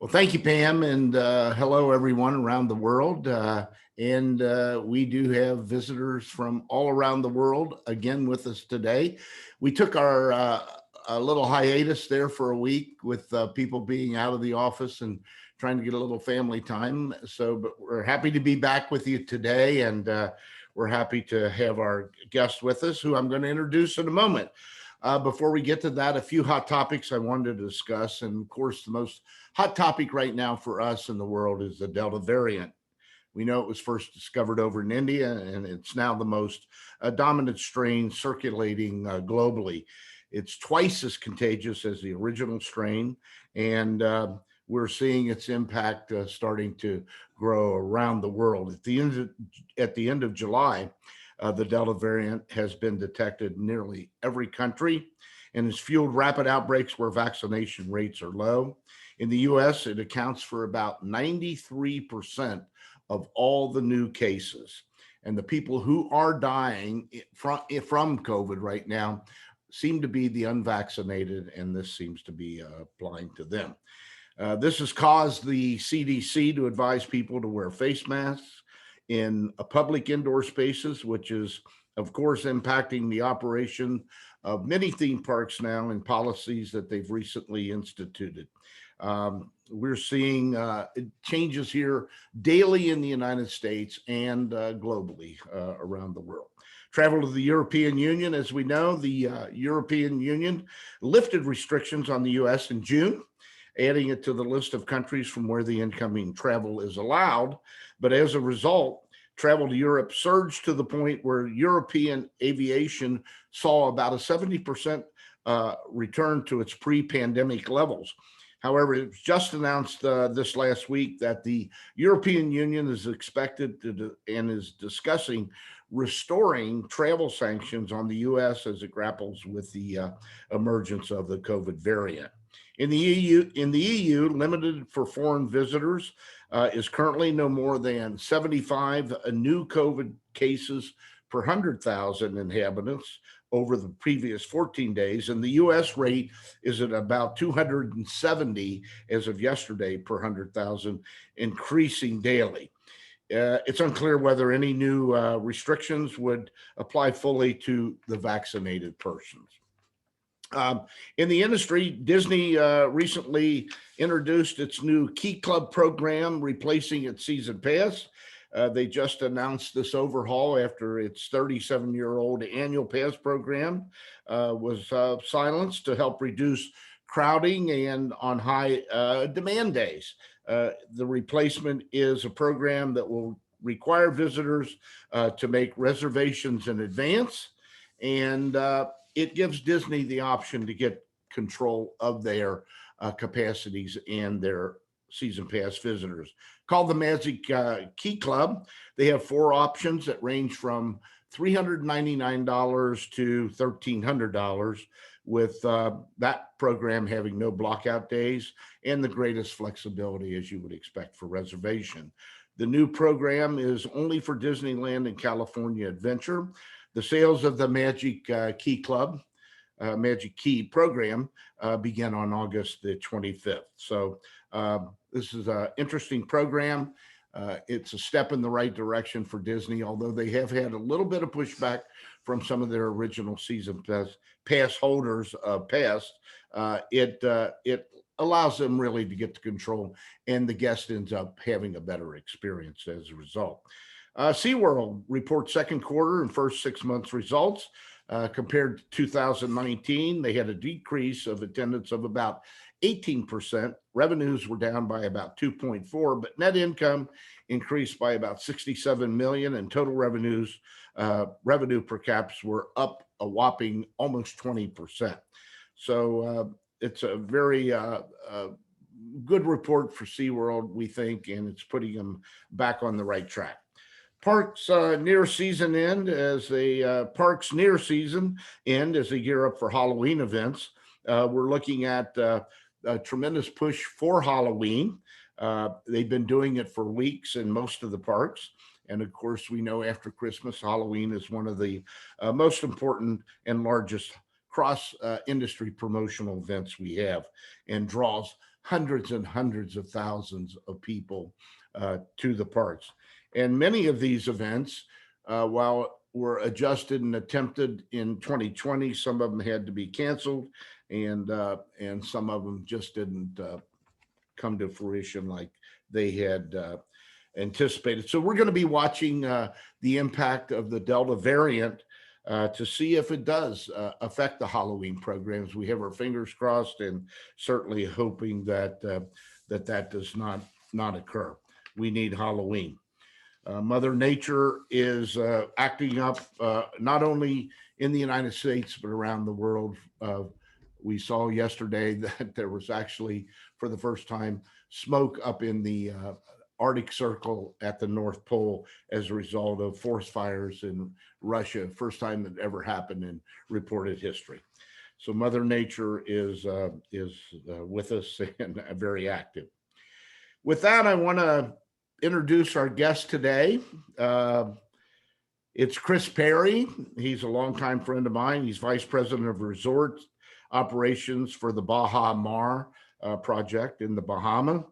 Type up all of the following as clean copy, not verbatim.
Well, thank you, Pam, and hello, everyone around the world. We do have visitors from all around the world again with us today. We took our a little hiatus there for a week with people being out of the office and trying to get a little family time. But we're happy to be back with you today, and we're happy to have our guest with us, who I'm going to introduce in a moment. Before we get to that, a few hot topics I wanted to discuss. And of course, the most hot topic right now for us in the world is the Delta variant. We know it was first discovered over in India, and it's now the most dominant strain circulating globally. It's twice as contagious as the original strain, and we're seeing its impact starting to grow around the world. At the end of July, the Delta variant has been detected in nearly every country and has fueled rapid outbreaks where vaccination rates are low. In the US, it accounts for about 93% of all the new cases. And the people who are dying from COVID right now seem to be the unvaccinated, and this seems to be applying to them. This has caused the CDC to advise people to wear face masks in public indoor spaces, which is, of course, impacting the operation of many theme parks now and policies that they've recently instituted. We're seeing changes here daily in the United States and globally around the world. Travel to the European Union, as we know, the European Union lifted restrictions on the US in June, adding it to the list of countries from where the incoming travel is allowed. But as a result, travel to Europe surged to the point where European aviation saw about a 70% return to its pre-pandemic levels. However, it was just announced this last week that the European Union is expected to and is discussing restoring travel sanctions on the US as it grapples with the emergence of the COVID variant. In the EU, limited for foreign visitors is currently no more than 75 new COVID cases per 100,000 inhabitants over the previous 14 days. And the US rate is at about 270 as of yesterday per 100,000, increasing daily. It's unclear whether any new restrictions would apply fully to the vaccinated persons. In the industry, Disney recently introduced its new Key Club program, replacing its season pass. They just announced this overhaul after its 37-year-old annual pass program was silenced to help reduce crowding and on high demand days. The replacement is a program that will require visitors to make reservations in advance, and it gives Disney the option to get control of their capacities and their season pass visitors. Called the Magic Key Club, they have 4 options that range from $399 to $1,300, with that program having no blockout days and the greatest flexibility, as you would expect, for reservation. The new program is only for Disneyland and California Adventure. The sales of the Magic Key Club, Magic Key program began on August the 25th. So this is an interesting program. It's a step in the right direction for Disney, although they have had a little bit of pushback from some of their original season pass holders past. It allows them really to get the control, and the guest ends up having a better experience as a result. SeaWorld reports second quarter and first 6 months results. Compared to 2019, they had a decrease of attendance of about 18%. Revenues were down by about 2.4, but net income increased by about 67 million, and total revenue per caps were up a whopping almost 20%. So it's a very good report for SeaWorld, we think, and it's putting them back on the right track. Parks near season end as they gear up for Halloween events. We're looking at a tremendous push for Halloween. They've been doing it for weeks in most of the parks. And of course, we know after Christmas, Halloween is one of the most important and largest cross industry promotional events we have, and draws hundreds and hundreds of thousands of people to the parks. And many of these events, while were adjusted and attempted in 2020, some of them had to be canceled, and some of them just didn't come to fruition like they had anticipated. So we're going to be watching the impact of the Delta variant to see if it does affect the Halloween programs. We have our fingers crossed, and certainly hoping that that does not occur. We need Halloween. Mother Nature is acting up not only in the United States but around the world. We saw yesterday that there was actually, for the first time, smoke up in the Arctic Circle at the North Pole as a result of forest fires in Russia. First time that ever happened in recorded history. So Mother Nature is with us and very active. With that, I want to introduce our guest today. It's Chris Perry. He's a longtime friend of mine. He's vice president of resort operations for the Baha Mar project in the Bahamas.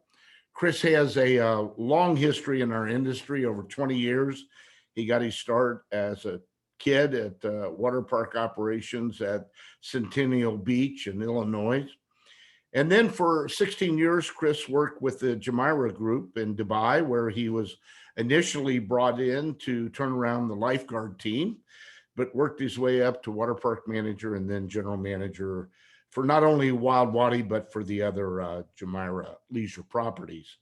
Chris has a long history in our industry, over 20 years. He got his start as a kid at Waterpark operations at Centennial Beach in Illinois. And then for 16 years, Chris worked with the Jumeirah Group in Dubai, where he was initially brought in to turn around the lifeguard team, but worked his way up to water park manager and then general manager for not only Wild Wadi, but for the other Jumeirah leisure properties.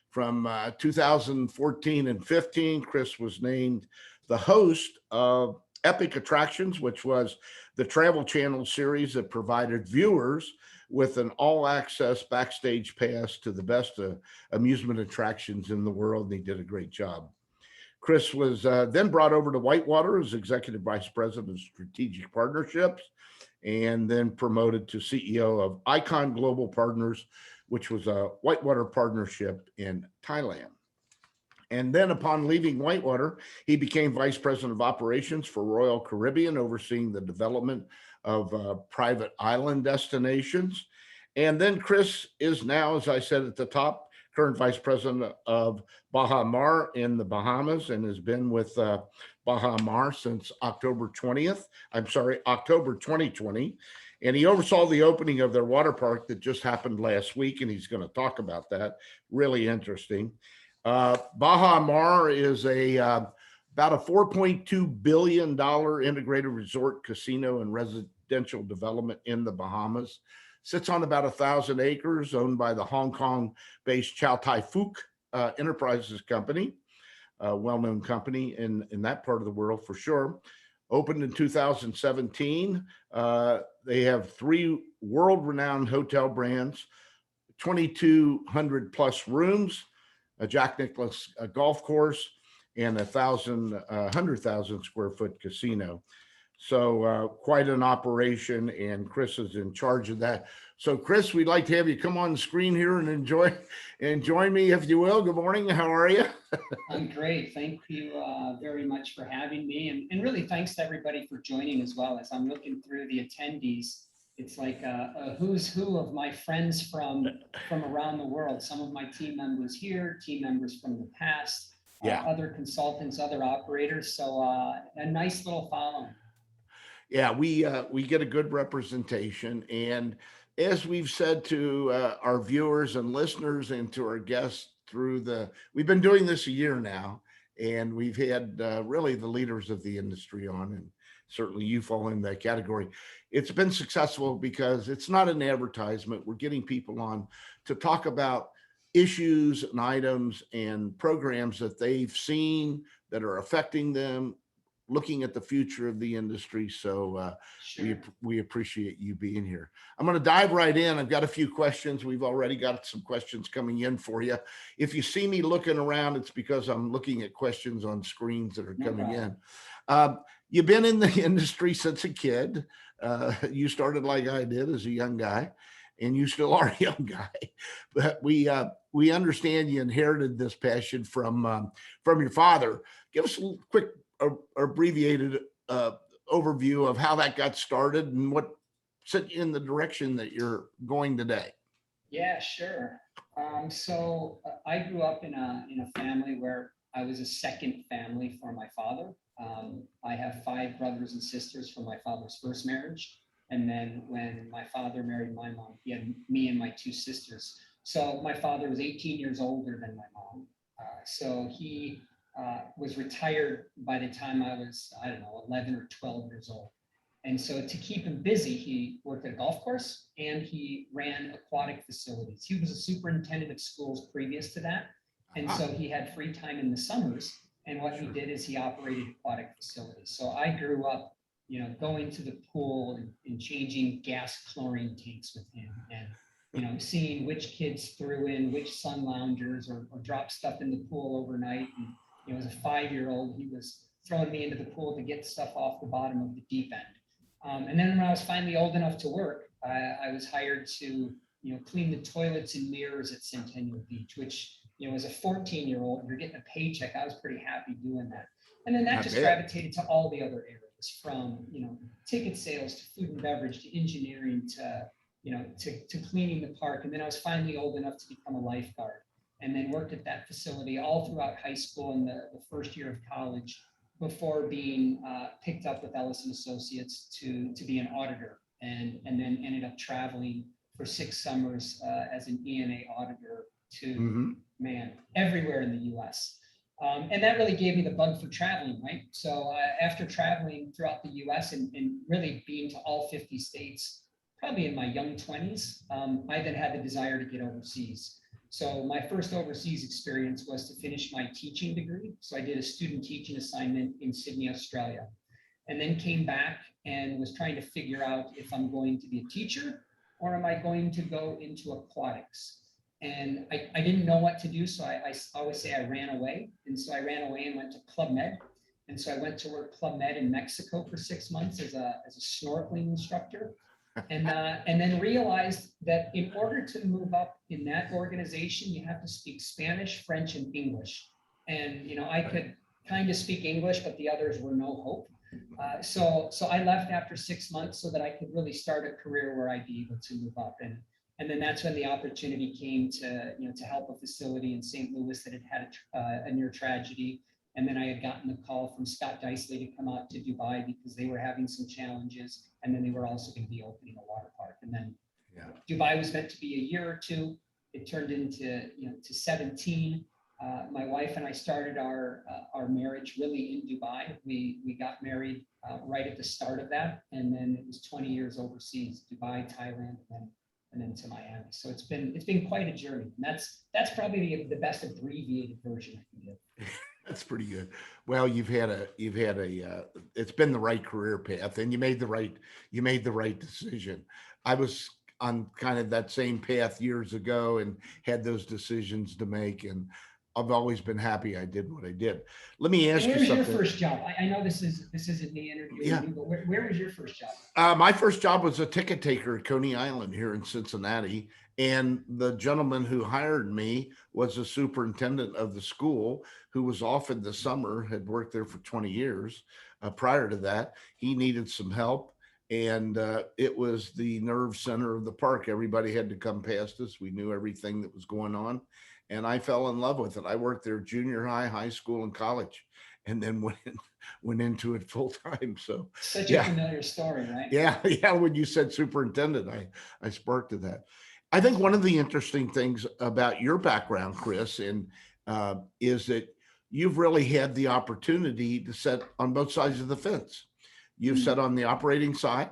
From 2014 and 15, Chris was named the host of Epic Attractions, which was the Travel Channel series that provided viewers with an all-access backstage pass to the best amusement attractions in the world, and he did a great job. Chris was then brought over to Whitewater as Executive Vice President of Strategic Partnerships, and then promoted to CEO of Icon Global Partners, which was a Whitewater partnership in Thailand. And then upon leaving Whitewater, he became Vice President of Operations for Royal Caribbean, overseeing the development of private island destinations. And then Chris is now, as I said at the top, current Vice President of Baha Mar in the Bahamas, and has been with Baha Mar since October 2020. And he oversaw the opening of their water park that just happened last week, and he's going to talk about that. Really interesting. Baha Mar is about a $4.2 billion integrated resort, casino, and residential development in the Bahamas. Sits on about 1,000 acres, owned by the Hong Kong-based Chow Tai Fook Enterprises Company, a well-known company in that part of the world for sure. Opened in 2017. They have 3 world-renowned hotel brands, 2,200 plus rooms, a Jack Nicklaus golf course, and 100,000 square foot casino. So quite an operation, and Chris is in charge of that. So Chris, we'd like to have you come on the screen here and join me, if you will. Good morning. How are you? I'm great. Thank you very much for having me. And really thanks to everybody for joining as well. As I'm looking through the attendees, it's like a who's who of my friends from around the world. Some of my team members here, team members from the past, other consultants, other operators. So a nice little follow. Yeah, we get a good representation, and as we've said to our viewers and listeners and to our guests we've been doing this a year now, and we've had really the leaders of the industry on, and certainly you fall in that category. It's been successful because it's not an advertisement. We're getting people on to talk about issues and items and programs that they've seen that are affecting them, looking at the future of the industry. So Sure. we appreciate you being here. I'm going to dive right in. I've got a few questions. We've already got some questions coming in for you. If you see me looking around, it's because I'm looking at questions on screens that are coming in. You've been in the industry since a kid. You started like I did as a young guy, and you still are a young guy. But we understand you inherited this passion from your father. Give us a quick abbreviated overview of how that got started and what set you in the direction that you're going today. Yeah, sure. I grew up in a family where I was a second family for my father. I have five brothers and sisters from my father's first marriage. And then when my father married my mom, he had me and my two sisters. So my father was 18 years older than my mom. So he was retired by the time I was, I don't know, 11 or 12 years old. And so to keep him busy, he worked at a golf course and he ran aquatic facilities. He was a superintendent of schools previous to that. And so he had free time in the summers. And what he did is he operated aquatic facilities. So I grew up, going to the pool and changing gas chlorine tanks with him and, seeing which kids threw in which sun loungers or dropped stuff in the pool overnight. And, as a 5-year-old, he was throwing me into the pool to get stuff off the bottom of the deep end. And then when I was finally old enough to work, I was hired to, clean the toilets and mirrors at Centennial Beach, which, as a 14-year-old, you're getting a paycheck. I was pretty happy doing that. And then that just gravitated to all the other areas from, ticket sales to food and beverage to engineering to, to cleaning the park. And then I was finally old enough to become a lifeguard and then worked at that facility all throughout high school and the first year of college, before being picked up with Ellis and Associates to be an auditor, and then ended up traveling for 6 summers as an E&A auditor to everywhere in the U.S. And that really gave me the bug for traveling, right? So after traveling throughout the U.S. and really being to all 50 states, probably in my young 20s, I then had the desire to get overseas. So my first overseas experience was to finish my teaching degree. So I did a student teaching assignment in Sydney, Australia, and then came back and was trying to figure out if I'm going to be a teacher or am I going to go into aquatics. And I didn't know what to do. So I always say I ran away. And so I ran away and went to Club Med. And so I went to work Club Med in Mexico for 6 months as a snorkeling instructor. And then realized that in order to move up in that organization, you have to speak Spanish, French, and English. And I could kind of speak English, but the others were no hope. So I left after 6 months so that I could really start a career where I'd be able to move up. And then that's when the opportunity came to help a facility in St. Louis that had had a near tragedy. And then I had gotten a call from Scott Dicely to come out to Dubai because they were having some challenges. And then they were also going to be opening a water park. And then Dubai was meant to be a year or two. It turned into, to 17. My wife and I started our marriage really in Dubai. We got married right at the start of that. And then it was 20 years overseas, Dubai, Thailand, and then to Miami. So it's been quite a journey. And that's probably the best abbreviated version I can give. That's pretty good. Well, you've had a it's been the right career path, and you made the right decision. I was on kind of that same path years ago and had those decisions to make, and I've always been happy I did what I did. Let me ask you something. Where was your first job? I know this isn't me interviewing you, but where was your first job? My first job was a ticket taker at Coney Island here in Cincinnati. And the gentleman who hired me was a superintendent of the school who was off in the summer, had worked there for 20 years. Prior to that, he needed some help. And it was the nerve center of the park. Everybody had to come past us. We knew everything that was going on. And I fell in love with it. I worked there junior high, high school, and college, and then went into it full time. So such a familiar story, right? Yeah. When you said superintendent, I sparked to that. I think one of the interesting things about your background, Chris, is that you've really had the opportunity to sit on both sides of the fence. You've sat on the operating side,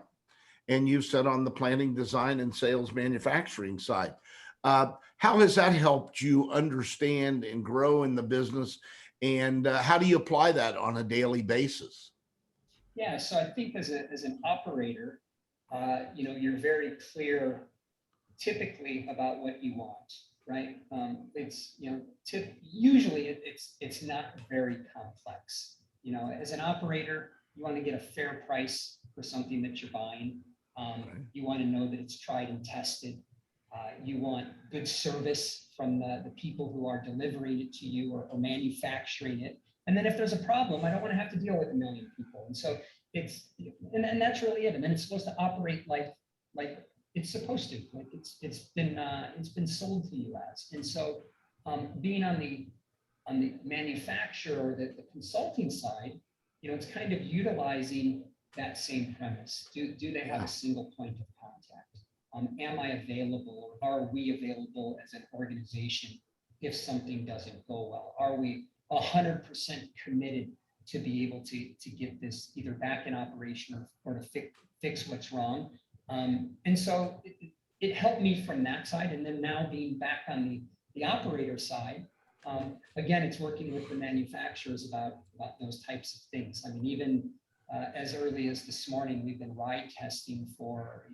and you've sat on the planning, design, and sales manufacturing side. How has that helped you understand and grow in the business? And how do you apply that on a daily basis? Yeah, so I think as an operator, you're very clear typically about what you want, right? It's, usually it's not very complex. As an operator, you want to get a fair price for something that you're buying. You want to know that it's tried and tested. You want good service from the people who are delivering it to you or manufacturing it. And then if there's a problem, I don't want to have to deal with a million people. And so and that's really it. And then it's supposed to operate like it's supposed to, like it's been sold to you as. And so being on the manufacturer, the consulting side, it's kind of utilizing that same premise. Do they have Yeah. a single point of contact? Am I available, or are we available as an organization if something doesn't go well? Are we 100% committed to be able to get this either back in operation or to fix what's wrong? And so it helped me from that side. And then now being back on the operator side, again, it's working with the manufacturers about those types of things. I mean, even as early as this morning, we've been ride testing for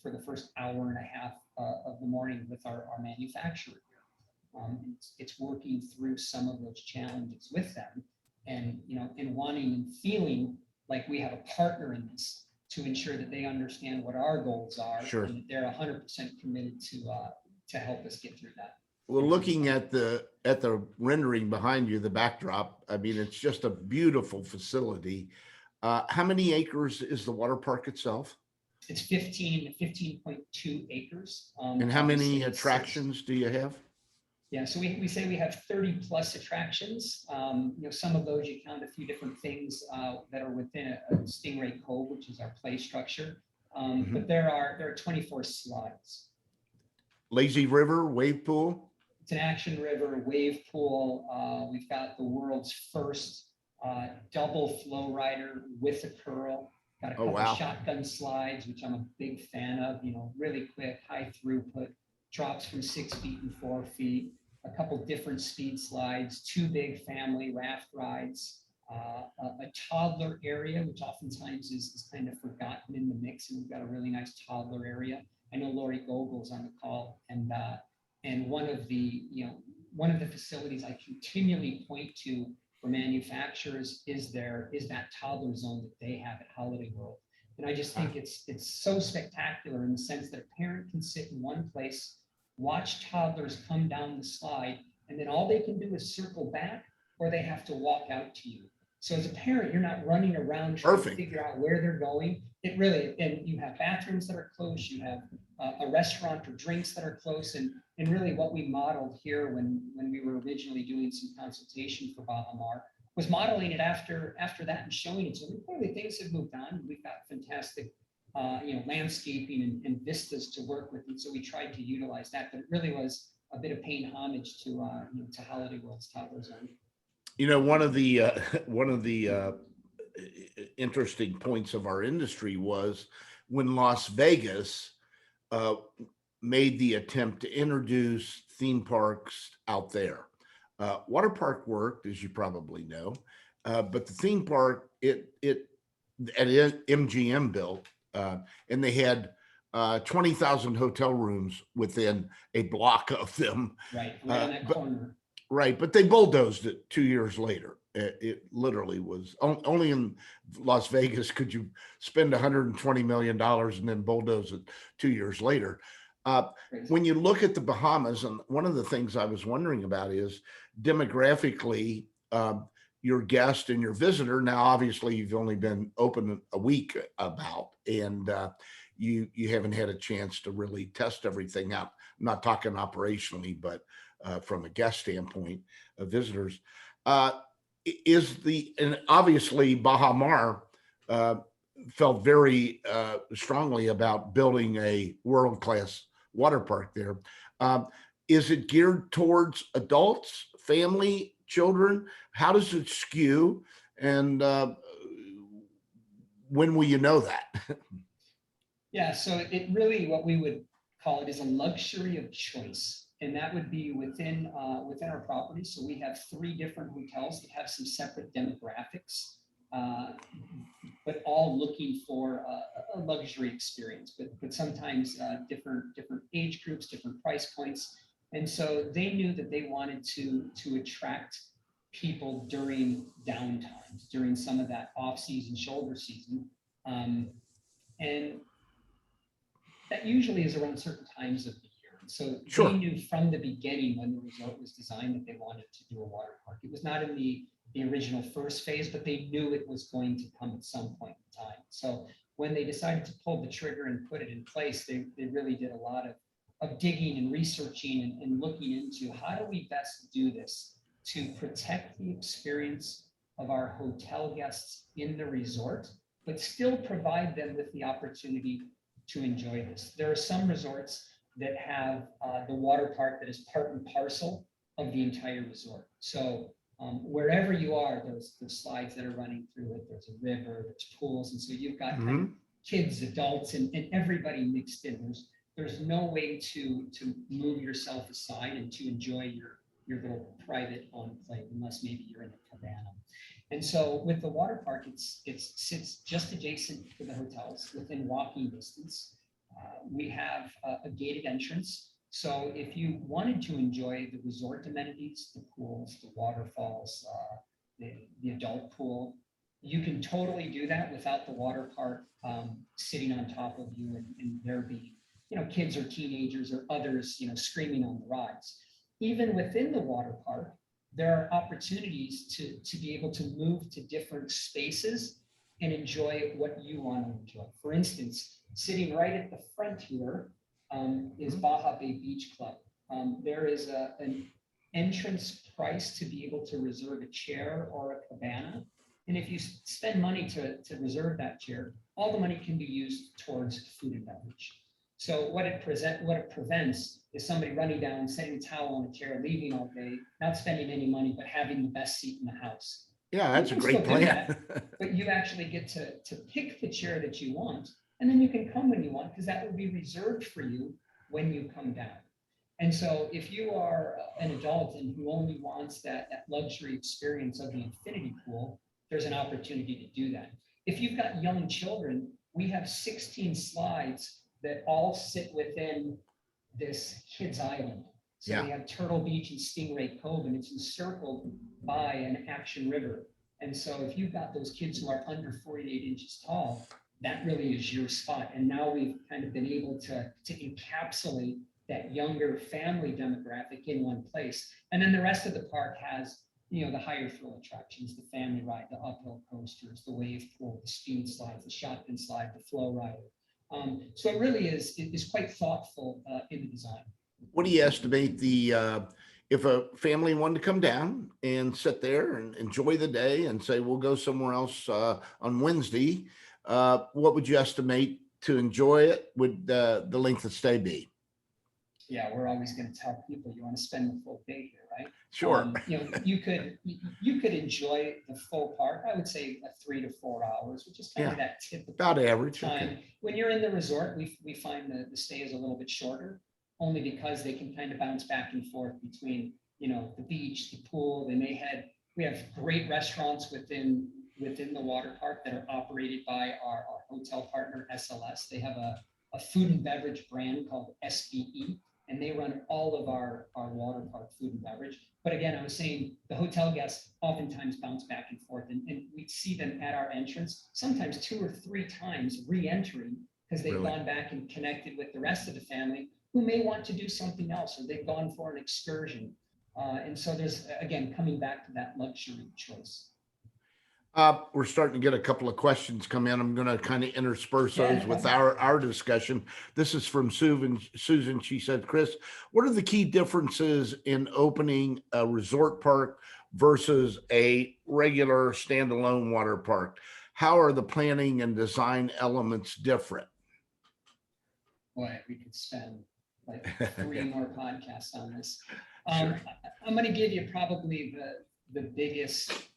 the first hour and a half of the morning with our manufacturer here. It's working through some of those challenges with them, and and wanting and feeling like we have a partner in this to ensure that they understand what our goals are. Sure. And that they're 100% committed to help us get through that. Well, looking at the rendering behind you, the backdrop, I mean, it's just a beautiful facility. How many acres is the water park itself? It's 15.2 acres. And how obviously many it's- attractions do you have? Yeah, so we say we have 30 plus attractions. Some of those you count a few different things that are within a Stingray Cove, which is our play structure. But there are 24 slides. Lazy River, wave pool? It's an action river wave pool. We've got the world's first double flow rider with a curl. Got a couple wow. shotgun slides, which I'm a big fan of. Really quick, high throughput, drops from 6 feet and 4 feet. A couple different speed slides, 2 big family raft rides, a toddler area, which oftentimes is kind of forgotten in the mix, and we've got a really nice toddler area. I know Lori Gogol's on the call, and one of the facilities I continually point to for manufacturers is that toddler zone that they have at Holiday World. And I just think it's so spectacular in the sense that a parent can sit in one place, watch toddlers come down the slide, and then all they can do is circle back, or they have to walk out to you. So as a parent, you're not running around trying to figure out where they're going. And you have bathrooms that are close, you have a restaurant or drinks that are close. And really what we modeled here when we were originally doing some consultation for Baha Mar was modeling it after that and showing it. So clearly things have moved on. We've got fantastic landscaping and vistas to work with. And so we tried to utilize that, but it really was a bit of paying homage to Holiday World's toddler zone. One of the interesting points of our industry was when Las Vegas made the attempt to introduce theme parks out there. Water park worked, as you probably know, but the theme park, it at MGM built, and they had 20,000 hotel rooms within a block of them. Right, right on that corner. Right, but they bulldozed it 2 years later. It literally was only in Las Vegas could you spend $120 million and then bulldoze it 2 years later. When you look at the Bahamas, and one of the things I was wondering about is demographically, your guest and your visitor. Now, obviously, you've only been open a week about, and you haven't had a chance to really test everything out. I'm not talking operationally, but from a guest standpoint of visitors, and obviously Baha Mar felt very strongly about building a world-class water park there. Is it geared towards adults, family, children? How does it skew? And when will you know that? Yeah, so it really, what we would call it is a luxury of choice. And that would be within our property. So we have 3 different hotels that have some separate demographics, but all looking for a luxury experience, but sometimes different age groups, different price points. And so they knew that they wanted to attract people during downtimes, during some of that off-season, shoulder season. And that usually is around certain times of the year. So Sure. They knew from the beginning when the resort was designed that they wanted to do a water park. It was not in the original first phase, but they knew it was going to come at some point in time. So when they decided to pull the trigger and put it in place, they really did a lot of digging and researching and looking into how do we best do this to protect the experience of our hotel guests in the resort, but still provide them with the opportunity to enjoy this. There are some resorts that have the water park that is part and parcel of the entire resort. So wherever you are, there's slides that are running through it. There's a river, there's pools. And so you've got kind of kids, adults, and everybody mixed in. There's no way to move yourself aside and to enjoy your little private enclave, unless maybe you're in a cabana. And so with the water park, it sits just adjacent to the hotels within walking distance. We have a gated entrance. So if you wanted to enjoy the resort amenities, the pools, the waterfalls, the adult pool, you can totally do that without the water park sitting on top of you and there being, kids or teenagers or others, screaming on the rides. Even within the water park, there are opportunities to be able to move to different spaces and enjoy what you want to enjoy. For instance, sitting right at the front here is Baha Bay Beach Club. There is an entrance price to be able to reserve a chair or a cabana. And if you spend money to reserve that chair, all the money can be used towards food and beverage. So what it prevents is somebody running down, setting a towel on a chair, leaving all day, not spending any money, but having the best seat in the house. Yeah, that's a great plan. But you actually get to pick the chair that you want, and then you can come when you want, because that will be reserved for you when you come down. And so if you are an adult and who only wants that luxury experience of the infinity pool, there's an opportunity to do that. If you've got young children, we have 16 slides that all sit within this kids island. So we have Turtle Beach and Stingray Cove, and it's encircled by an action river. And so if you've got those kids who are under 48 inches tall, that really is your spot. And now we've kind of been able to encapsulate that younger family demographic in one place. And then the rest of the park has, the higher thrill attractions, the family ride, the uphill coasters, the wave pool, the speed slides, the shotgun slide, the flow rider. So it really is quite thoughtful in the design. What do you estimate if a family wanted to come down and sit there and enjoy the day and say, we'll go somewhere else on Wednesday, what would you estimate to enjoy it would the length of stay be? Yeah, we're always going to tell people you want to spend the full day here, right? Sure. You could enjoy the full park. I would say 3 to 4 hours, which is kind of that typical about average time. Okay. When you're in the resort, we find the stay is a little bit shorter, only because they can kind of bounce back and forth between the beach, the pool. We have great restaurants within the water park that are operated by our hotel partner SLS. They have a food and beverage brand called SBE, and they run all of our water park food and beverage. But again, I was saying the hotel guests oftentimes bounce back and forth, and we see them at our entrance, sometimes 2 or 3 times re-entering, because they've gone back and connected with the rest of the family who may want to do something else, or they've gone for an excursion. And so there's, again, coming back to that luxury choice. We're starting to get a couple of questions come in. I'm going to kind of intersperse those with our discussion. This is from Susan. She said, Chris, what are the key differences in opening a resort park versus a regular standalone water park? How are the planning and design elements different? Boy, we could spend like 3 more podcasts on this. Sure. I'm going to give you probably the biggest,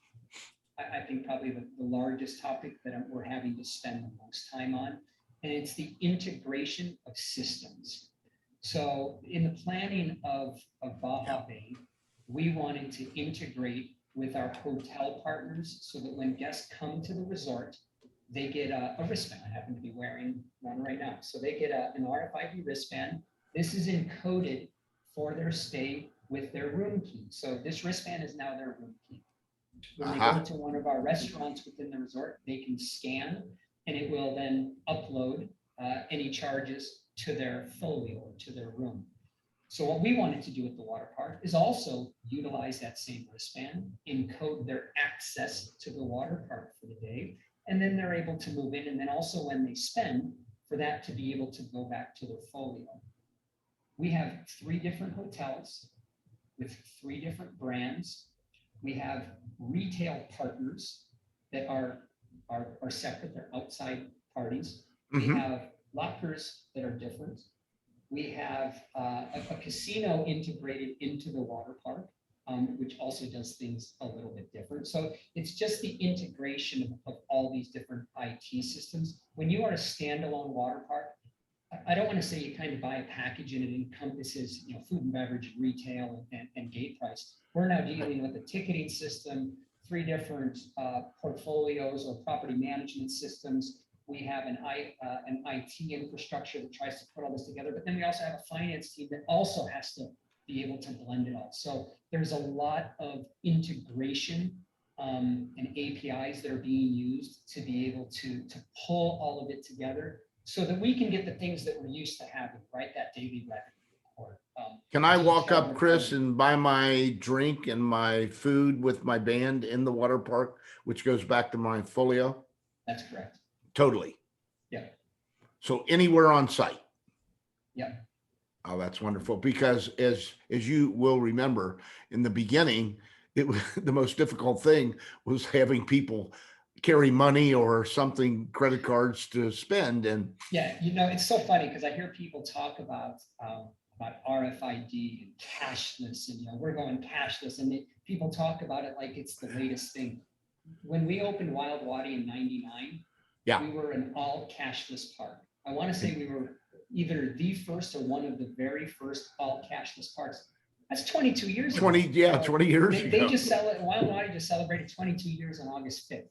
I think probably the largest topic that we're having to spend the most time on, and it's the integration of systems. So in the planning of Baha Bay, we wanted to integrate with our hotel partners so that when guests come to the resort, they get a wristband. I happen to be wearing one right now. So they get an RFID wristband. This is encoded for their stay with their room key. So this wristband is now their room key. When they go to one of our restaurants within the resort, they can scan, and it will then upload any charges to their folio or to their room. So what we wanted to do at the water park is also utilize that same wristband, encode their access to the water park for the day, and then they're able to move in. And then also when they spend, for that to be able to go back to their folio. We have 3 different hotels with 3 different brands. We have retail partners that are separate, they're outside parties. We have lockers that are different. We have a casino integrated into the water park, which also does things a little bit different. So it's just the integration of all these different IT systems. When you are a standalone water park, I don't want to say you kind of buy a package and it encompasses, you know, food and beverage, retail, and gate price. We're now dealing with a ticketing system, 3 different portfolios or property management systems. We have an IT infrastructure that tries to put all this together, but then we also have a finance team that also has to be able to blend it all. So there's a lot of integration and APIs that are being used to be able to pull all of it together so that we can get the things that we're used to having, right? That daily revenue report. Can I walk detailed up, Chris, reporting. and buy my drink and my food with my band in the water park, which goes back to my folio? That's correct. Totally. Yeah. So anywhere on site. Yeah. Oh, that's wonderful. Because as you will remember, in the beginning, it was the most difficult thing was having people carry money or something, credit cards to spend. And yeah, you know, it's so funny because I hear people talk about RFID and cashless, and you know, we're going cashless, and people talk about it like it's the latest thing. When we opened Wild Wadi in '99, yeah, we were an all cashless park. I want to say we were either the first or one of the very first all cashless parks. That's 22 years ago. 20 years ago. They just Wild Wadi just celebrated 22 years on August 5th.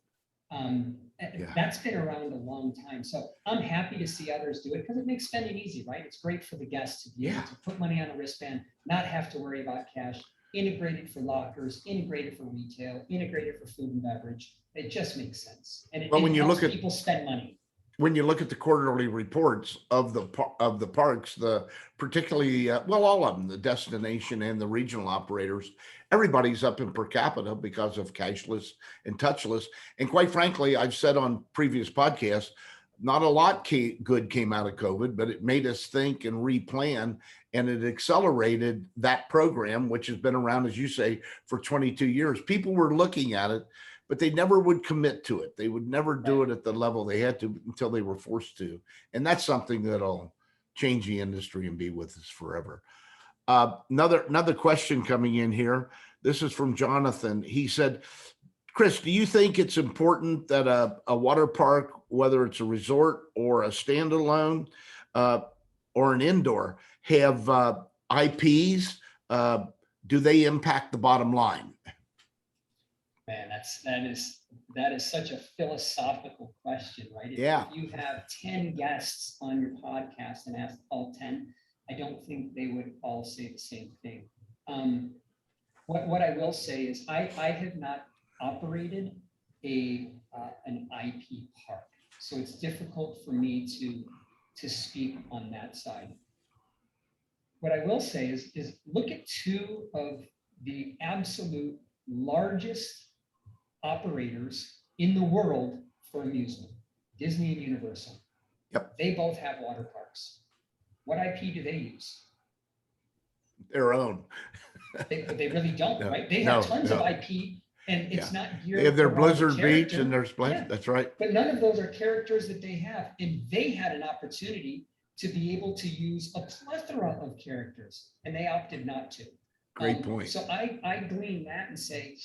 That's been around a long time. So I'm happy to see others do it because it makes spending easy, right? It's great for the guests to be able to put money on a wristband, not have to worry about cash, integrated for lockers, integrated for retail, integrated for food and beverage. It just makes sense. And it helps people spend money. When you look at the quarterly reports of the parks, particularly well, all of them, the destination and the regional operators, everybody's up in per capita because of cashless and touchless. And quite frankly, I've said on previous podcasts, not a lot good came out of COVID, but it made us think and replan, and it accelerated that program, which has been around, as you say, for 22 years. People were looking at it, but they never would commit to it. They would never do it at the level they had to until they were forced to. And that's something that'll change the industry and be with us forever. Another question coming in here. This is from Jonathan. He said, Chris, do you think it's important that a water park, whether it's a resort or a standalone or an indoor, have IPs? Do they impact the bottom line? Man, that is such a philosophical question, right? If you have 10 guests on your podcast and ask all 10, I don't think they would all say the same thing. What I will say is I have not operated an IP park, so it's difficult for me to speak on that side. What I will say is look at 2 of the absolute largest operators in the world for amusement, Disney and Universal. Yep. They both have water parks. What IP do they use? Their own. They really don't, right? They have tons of IP, and it's not geared. They have their for one Blizzard Beach character. and their Splash. That's right. But none of those are characters that they have, and they had an opportunity to be able to use a plethora of characters, and they opted not to. Great point. So I glean that and say,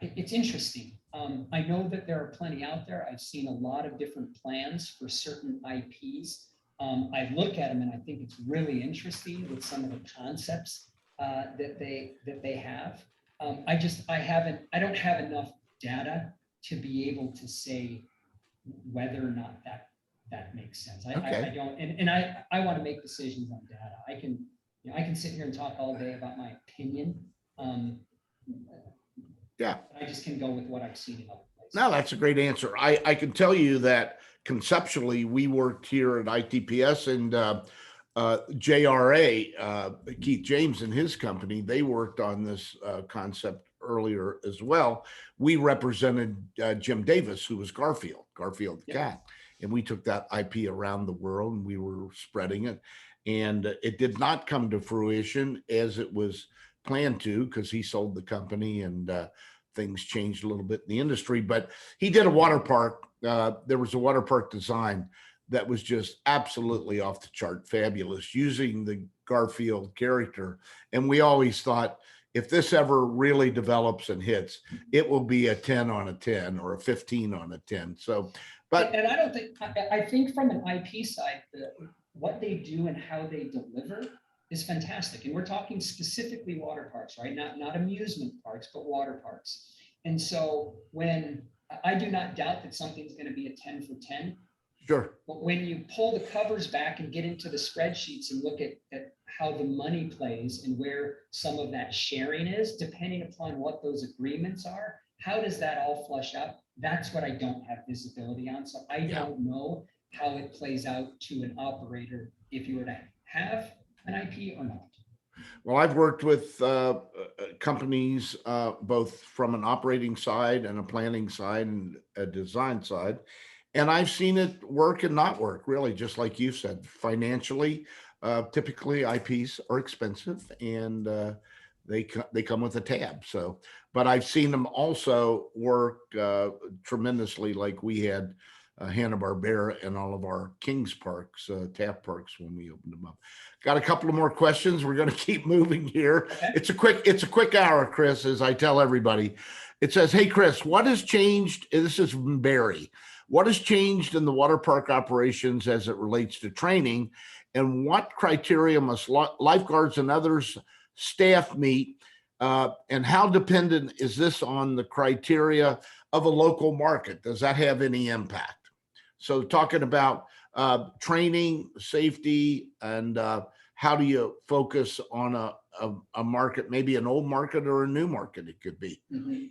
it's interesting. I know that there are plenty out there. I've seen a lot of different plans for certain IPs. I look at them and I think it's really interesting with some of the concepts that they have. I don't have enough data to be able to say whether or not that makes sense. I don't, and I want to make decisions on data. I can sit here and talk all day about my opinion. I just can go with what I've seen in other places. No, that's a great answer. I can tell you that conceptually, we worked here at ITPS, and JRA, Keith James and his company, they worked on this concept earlier as well. We represented Jim Davis, who was Garfield the cat, and we took that IP around the world and we were spreading it. And it did not come to fruition as it was planned to, because he sold the company and things changed a little bit in the industry. But he did a water park. There was a water park design that was just absolutely off the chart fabulous, using the Garfield character. And we always thought, if this ever really develops and hits, it will be a 10 on a 10 or a 15 on a 10. So, but and I don't think, I think from an IP side, what they do and how they deliver is fantastic. And we're talking specifically water parks, right? Not amusement parks, but water parks. And so when I do not doubt that something's going to be a 10 for 10. Sure. But when you pull the covers back and get into the spreadsheets and look at how the money plays and where some of that sharing is, depending upon what those agreements are, how does that all flush out? That's what I don't have visibility on. So I don't know how it plays out to an operator if you were to have an IP or not. Well, I've worked with companies both from an operating side and a planning side and a design side. And I've seen it work and not work, really, just like you said. Financially, typically IPs are expensive and they come with a tab. So, but I've seen them also work tremendously, like we had Hanna-Barbera and all of our Kings parks, tap parks, when we opened them up. Got a couple of more questions. We're going to keep moving here. Okay. It's a quick hour, Chris, as I tell everybody. It says, "Hey, Chris, what has changed?" This is from Barry. "What has changed in the water park operations as it relates to training, and what criteria must lifeguards and others staff meet? And how dependent is this on the criteria of a local market? Does that have any impact?" So talking about training, safety, and how do you focus on a market, maybe an old market or a new market it could be. Mm-hmm.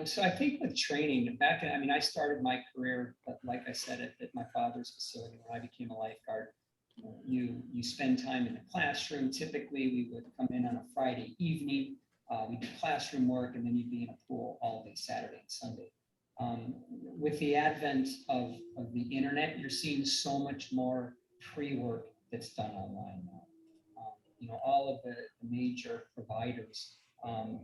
So I think with training I started my career, like I said, at my father's facility when I became a lifeguard. You spend time in the classroom. Typically, we would come in on a Friday evening. We do classroom work, and then you'd be in a pool all day Saturday and Sunday. With the advent of the internet, you're seeing so much more pre-work that's done online now. All of the major providers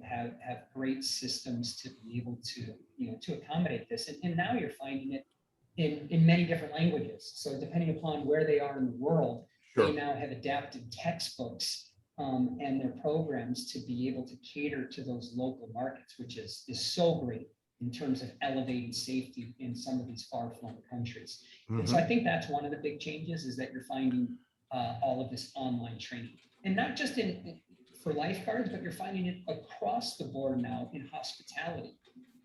have great systems to be able to accommodate this. And now you're finding it in many different languages. So depending upon where they are in the world, they now have adapted textbooks and their programs to be able to cater to those local markets, which is so great in terms of elevating safety in some of these far-flung countries. And so I think that's one of the big changes, is that you're finding all of this online training. And not just for lifeguards, but you're finding it across the board now in hospitality.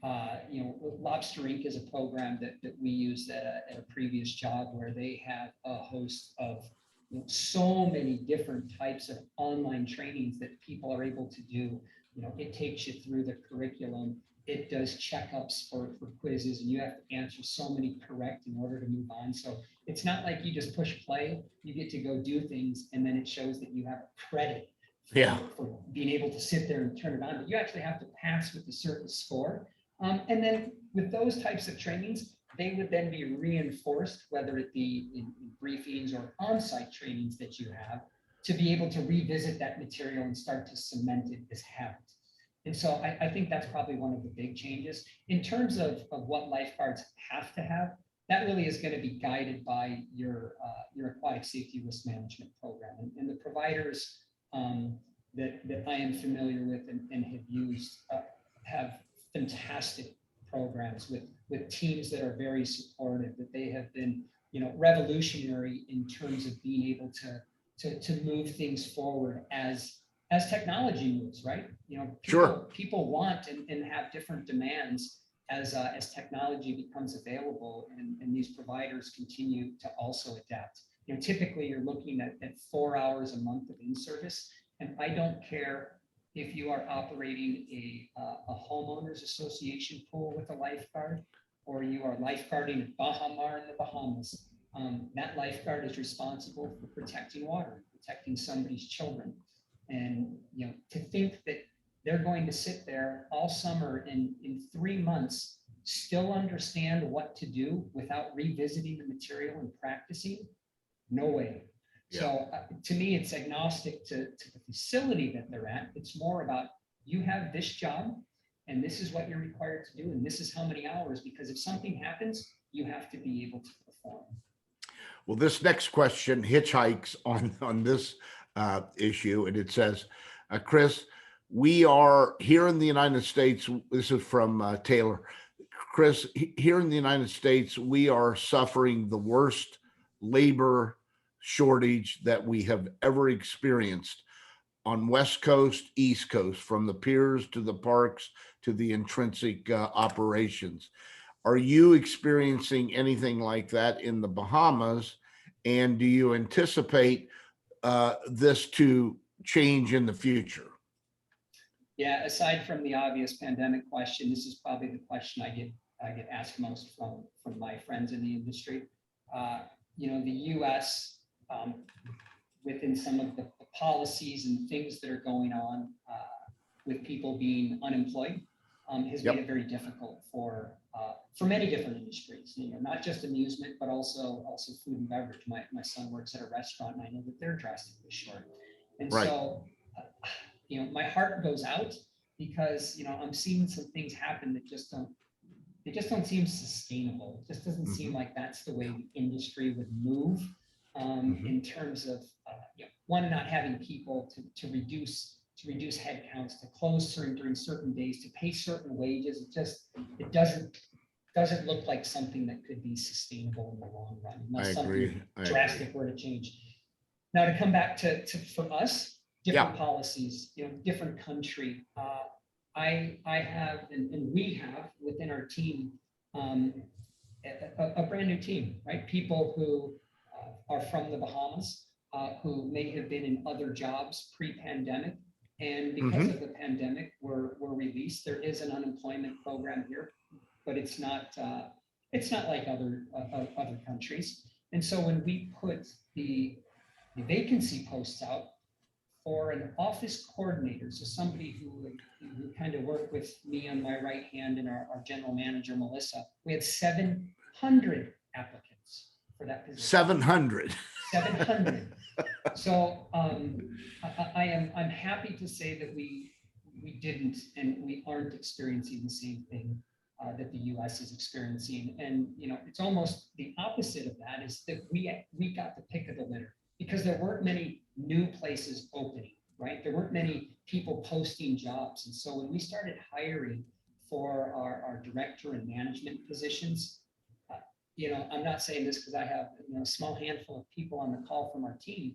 Lobster Inc. is a program that we used at a previous job, where they have a host of so many different types of online trainings that people are able to do. It takes you through the curriculum. It does checkups for quizzes, and you have to answer so many correct in order to move on. So it's not like you just push play, you get to go do things, and then it shows that you have a credit for being able to sit there and turn it on. But you actually have to pass with a certain score. And then with those types of trainings, they would then be reinforced, whether it be in briefings or on-site trainings that you have, to be able to revisit that material and start to cement it as habit. And so I think that's probably one of the big changes. In terms of what lifeguards have to have, that really is going to be guided by your aquatic safety risk management program. And the providers that I am familiar with and have used have fantastic programs with teams that are very supportive, that they have been revolutionary in terms of being able to move things forward as technology moves, right? People want and have different demands as technology becomes available, and these providers continue to also adapt. Typically you're looking at 4 hours a month of in-service, and I don't care if you are operating a homeowners association pool with a lifeguard, or you are lifeguarding at Baha Mar in the Bahamas. that lifeguard is responsible for protecting water, protecting somebody's children. And, you know, to think that they're going to sit there all summer and in 3 months still understand what to do without revisiting the material and practicing, no way. Yeah. So to me, it's agnostic to the facility that they're at. It's more about, you have this job and this is what you're required to do, and this is how many hours, because if something happens, you have to be able to perform. Well, this next question hitchhikes on this issue, and it says, Chris, we are here in the United States. This is from Taylor. Chris, here in the United States, we are suffering the worst labor shortage that we have ever experienced on West Coast, East Coast, from the piers to the parks to the intrinsic operations. Are you experiencing anything like that in the Bahamas? And do you anticipate this to change in the future? Yeah, aside from the obvious pandemic question, this is probably the question I get asked most from my friends in the industry. You know, the U.S. Within some of the policies and things that are going on with people being unemployed, has made it very difficult for many different industries. You know, not just amusement, but also food and beverage. My son works at a restaurant, and I know that they're drastically short. And so, you know, my heart goes out because, you know, I'm seeing some things happen that just don't seem sustainable. It just doesn't seem like that's the way the industry would move in terms of you know, one, not having people to reduce headcounts, to close during certain days, to pay certain wages. It doesn't look like something that could be sustainable in the long run unless something drastic were to change. Now, to come back to for us, different policies, you know, different country. I have, and we have within our team, a brand new team, right? People who are from the Bahamas, who may have been in other jobs pre-pandemic, and because of the pandemic were released. There is an unemployment program here, but it's not like other countries. And so when we put the vacancy posts out for an office coordinator, so somebody who kind of worked with me on my right hand and our general manager, Melissa, we had 700 applicants for that position. 700. 700. So I'm happy to say that we didn't, and we aren't experiencing the same thing that the U.S. is experiencing. And you know, it's almost the opposite of that, is that we got the pick of the litter because there weren't many new places opening, right? There weren't many people posting jobs. And so when we started hiring for our director and management positions, you know, I'm not saying this because I have, you know, a small handful of people on the call from our team,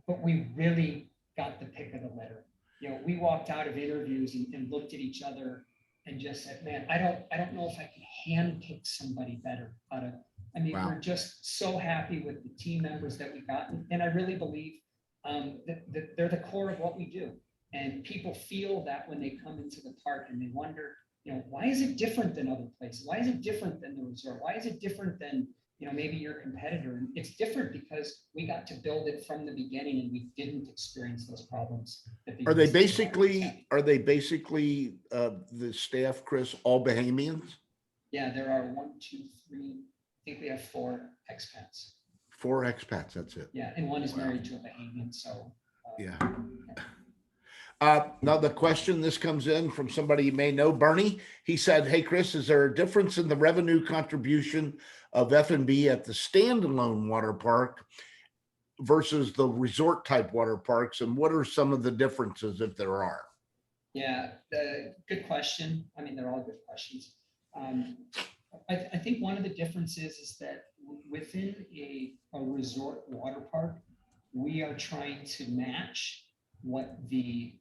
but we really got the pick of the litter. You know, we walked out of interviews and looked at each other and just said, man, I don't know if I can handpick somebody better out of. I mean, we're just so happy with the team members that we got, and I really believe that they're the core of what we do. And people feel that when they come into the park and they wonder, you know, why is it different than other places? Why is it different than the resort? Why is it different than, you know, maybe your competitor? And it's different because we got to build it from the beginning and we didn't experience those problems. Are they basically the staff, Chris, all Bahamians? Yeah, there are 1, 2, 3. I think we have 4 expats. 4 expats, that's it. Yeah, and one is married to a Bahamian, so. Now the question, this comes in from somebody you may know, Bernie. He said, hey, Chris, is there a difference in the revenue contribution of F&B at the standalone water park versus the resort type water parks? And what are some of the differences, if there are? Yeah, good question. I mean, they're all good questions. I think one of the differences is that within a resort water park, we are trying to match what the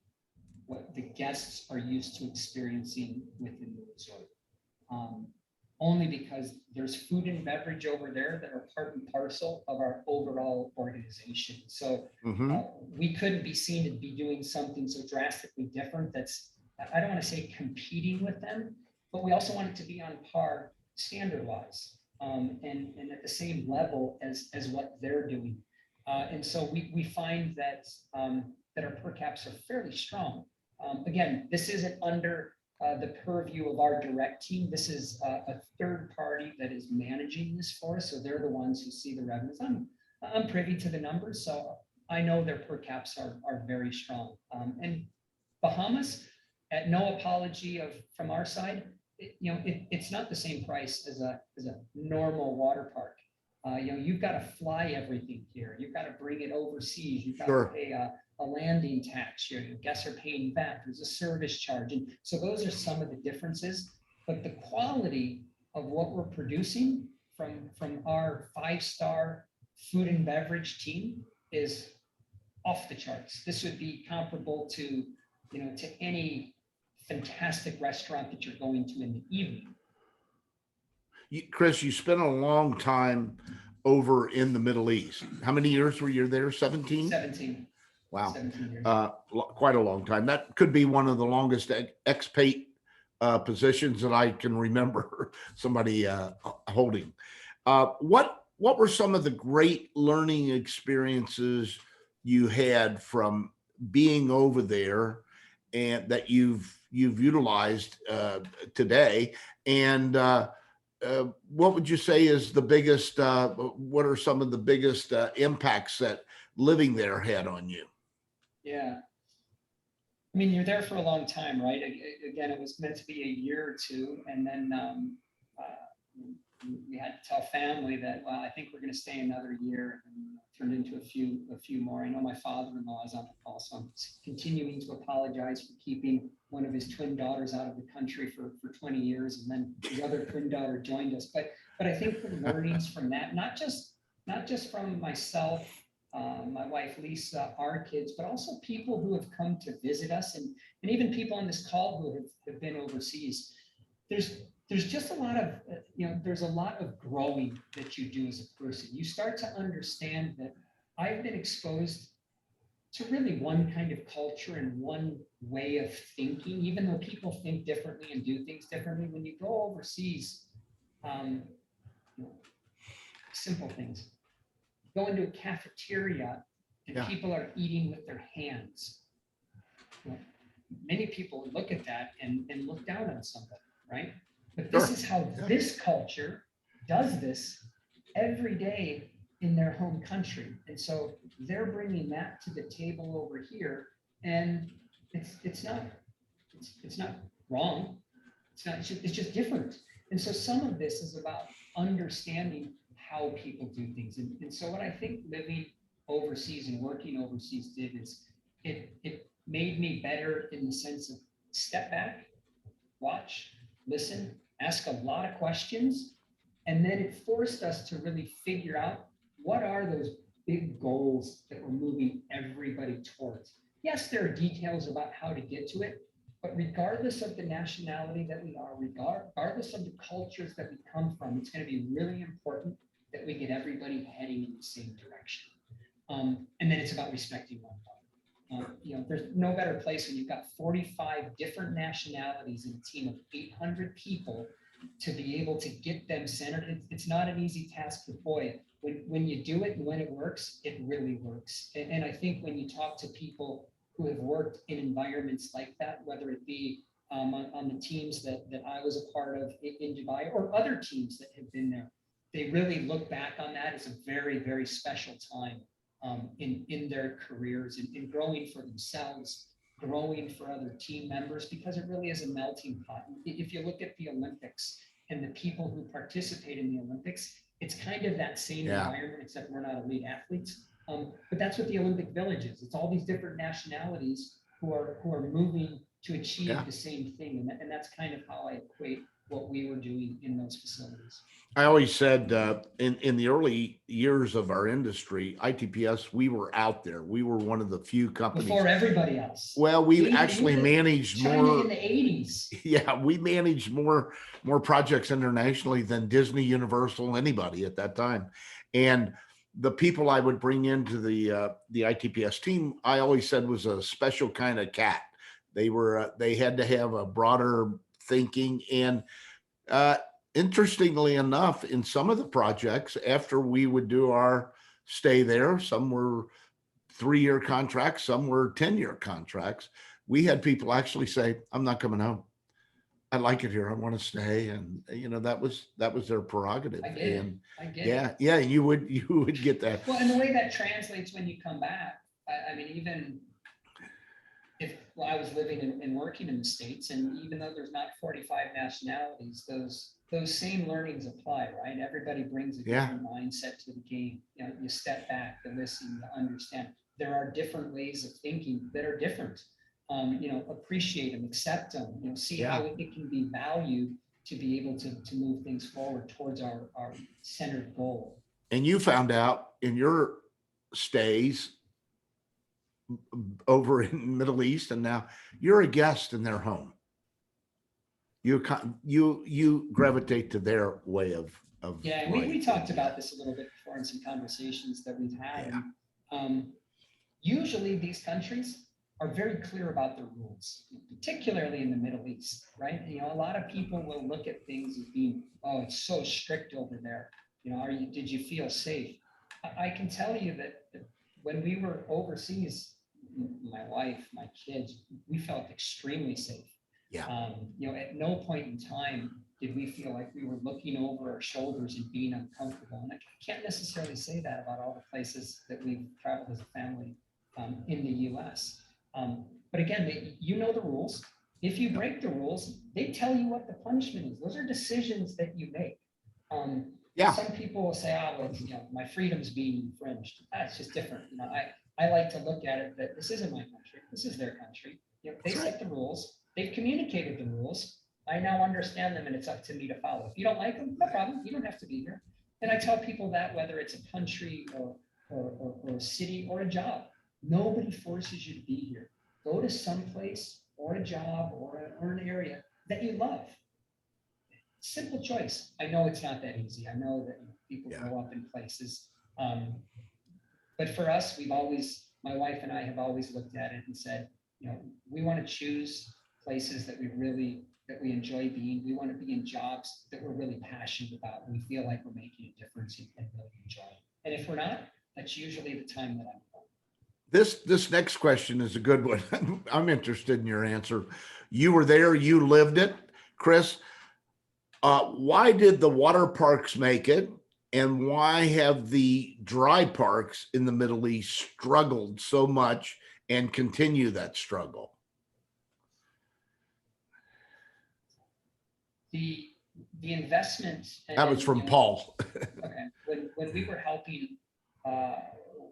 guests are used to experiencing within the resort. Only because there's food and beverage over there that are part and parcel of our overall organization. So we couldn't be seen to be doing something so drastically different that's, I don't want to say competing with them, but we also want it to be on par standard-wise. and at the same level as what they're doing. And so we find that, that our per caps are fairly strong. Again, this isn't under the purview of our direct team. This is a third party that is managing this for us. So they're the ones who see the revenues. I'm privy to the numbers, so I know their per caps are very strong. And Bahamas, at no apology from our side, it's not the same price as a normal water park. You've got to fly everything here. You've got to bring it overseas. You've got to pay a landing tax. Your guests are paying back. There's a service charge. And so those are some of the differences. But the quality of what we're producing from our 5-star food and beverage team is off the charts. This would be comparable to, to any fantastic restaurant that you're going to in the evening. Chris, you spent a long time over in the Middle East. How many years were you there? 17? 17. Wow. 17 years. Quite a long time. That could be one of the longest expat positions that I can remember somebody holding. What were some of the great learning experiences you had from being over there, and that you've utilized today? And what would you say is the biggest, what are some of the biggest impacts that living there had on you? Yeah. I mean, you're there for a long time, right? Again, it was meant to be a year or two. And then we had to tell family that, well, I think we're going to stay another year, and turned into a few more. I know my father-in-law is on the call, so I'm continuing to apologize for keeping one of his twin daughters out of the country for 20 years. And then his other twin daughter joined us. But I think the learnings from that, not just from myself, my wife, Lisa, our kids, but also people who have come to visit us, and even people on this call who have been overseas. There's just a lot of, there's a lot of growing that you do as a person. You start to understand that I've been exposed to really one kind of culture and one way of thinking, even though people think differently and do things differently. When you go overseas, simple things. Go into a cafeteria and people are eating with their hands. Many people look at that and look down on somebody, right? But this is how this culture does this every day in their home country. And so they're bringing that to the table over here, and it's not wrong. It's just different. And so some of this is about understanding how people do things. And so what I think living overseas and working overseas did is it made me better in the sense of step back, watch, listen, ask a lot of questions, and then it forced us to really figure out what are those big goals that we're moving everybody towards. Yes, there are details about how to get to it, but regardless of the nationality that we are, regardless of the cultures that we come from, it's going to be really important that we get everybody heading in the same direction. And then it's about respecting one another. There's no better place when you've got 45 different nationalities in a team of 800 people to be able to get them centered. It's not an easy task, but boy, when you do it and when it works, it really works. And I think when you talk to people who have worked in environments like that, whether it be on the teams that I was a part of in Dubai, or other teams that have been there, they really look back on that as a very, very special time in their careers, and in growing for themselves, growing for other team members, because it really is a melting pot. If you look at the Olympics and the people who participate in the Olympics, it's kind of that same environment, except we're not elite athletes. But that's what the Olympic Village is. It's all these different nationalities who are moving to achieve the same thing. And that's kind of how I equate what we were doing in those facilities. I always said in the early years of our industry, ITPS, we were out there. We were one of the few companies. Before everybody else. Well, we actually managed more. In the 80s. Yeah, we managed more projects internationally than Disney, Universal, anybody at that time. And the people I would bring into the ITPS team, I always said was a special kind of cat. They had to have a broader thinking, and interestingly enough, in some of the projects, after we would do our stay there, some were 3-year contracts, some were 10-year contracts. We had people actually say, I'm not coming home. I like it here. I want to stay. And that was their prerogative. I get it. And I get yeah, it. yeah, you would get that. Well, and the way that translates when you come back, I mean, even if I was living and working in the States, and even though there's not 45 nationalities, those same learnings apply, right? Everybody brings a different mindset to the game. You step back, to listen, to understand. There are different ways of thinking that are different. Appreciate them, accept them, see how it can be valued to be able to move things forward towards our centered goal. And you found out in your stays over in the Middle East, and now you're a guest in their home. You gravitate to their way of yeah. And we talked about this a little bit before in some conversations that we've had. Yeah. And, usually these countries are very clear about their rules, particularly in the Middle East, right? A lot of people will look at things as being, oh, it's so strict over there. Did you feel safe? I can tell you that when we were overseas, my wife, my kids, we felt extremely safe. Yeah. At no point in time did we feel like we were looking over our shoulders and being uncomfortable. And I can't necessarily say that about all the places that we've traveled as a family in the US. But again, the rules. If you break the rules, they tell you what the punishment is. Those are decisions that you make. Some people will say, oh, well, my freedom's being infringed. That's just different. I like to look at it that this isn't my country. This is their country. They set the rules. They've communicated the rules. I now understand them, and it's up to me to follow. If you don't like them, no problem. You don't have to be here. And I tell people that whether it's a country or a city or a job, nobody forces you to be here. Go to some place or a job or an area that you love. Simple choice. I know it's not that easy. I know that people grow up in places. But for us, my wife and I have always looked at it and said, we want to choose places that we enjoy being. We want to be in jobs that we're really passionate about. And we feel like we're making a difference and really enjoy it. And if we're not, that's usually the time that I'm home. This next question is a good one. I'm interested in your answer. You were there, you lived it, Chris. Why did the water parks make it? And why have the dry parks in the Middle East struggled so much and continue that struggle? The investment. That was from Paul. Okay. When we were helping,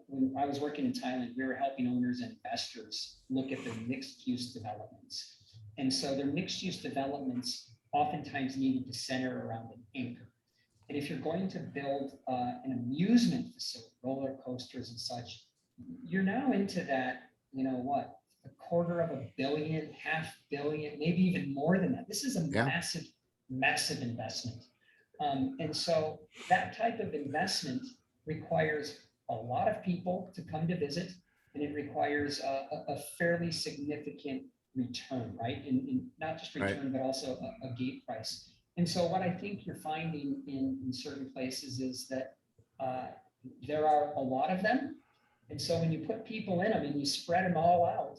when I was working in Thailand, we were helping owners and investors look at their mixed use developments. And so their mixed use developments oftentimes needed to center around an anchor. And if you're going to build an amusement facility, roller coasters and such, you're now into that, $250 million, $500 million, maybe even more than that. This is a massive investment. And so that type of investment requires a lot of people to come to visit, and it requires a fairly significant return, right? And not just return, but also a gate price. And so what I think you're finding in certain places is that there are a lot of them. And so when you put people in them and you spread them all out,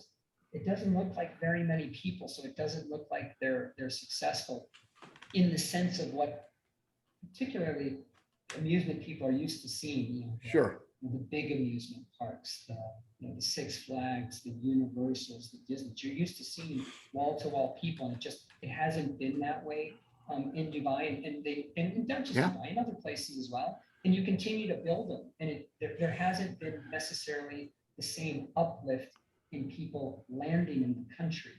it doesn't look like very many people. So it doesn't look like they're successful in the sense of what particularly amusement people are used to seeing. The big amusement parks, the Six Flags, the Universals, the Disney. You're used to seeing wall-to-wall people, and it hasn't been that way in Dubai, and not just Dubai, in other places as well. And you continue to build them, and there hasn't been necessarily the same uplift in people landing in the country.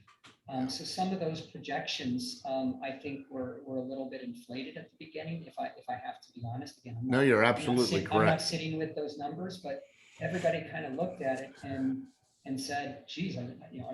So some of those projections, I think, were a little bit inflated at the beginning. If I have to be honest, again, you're absolutely correct. I'm not sitting with those numbers, but everybody kind of looked at it and said, "Geez, are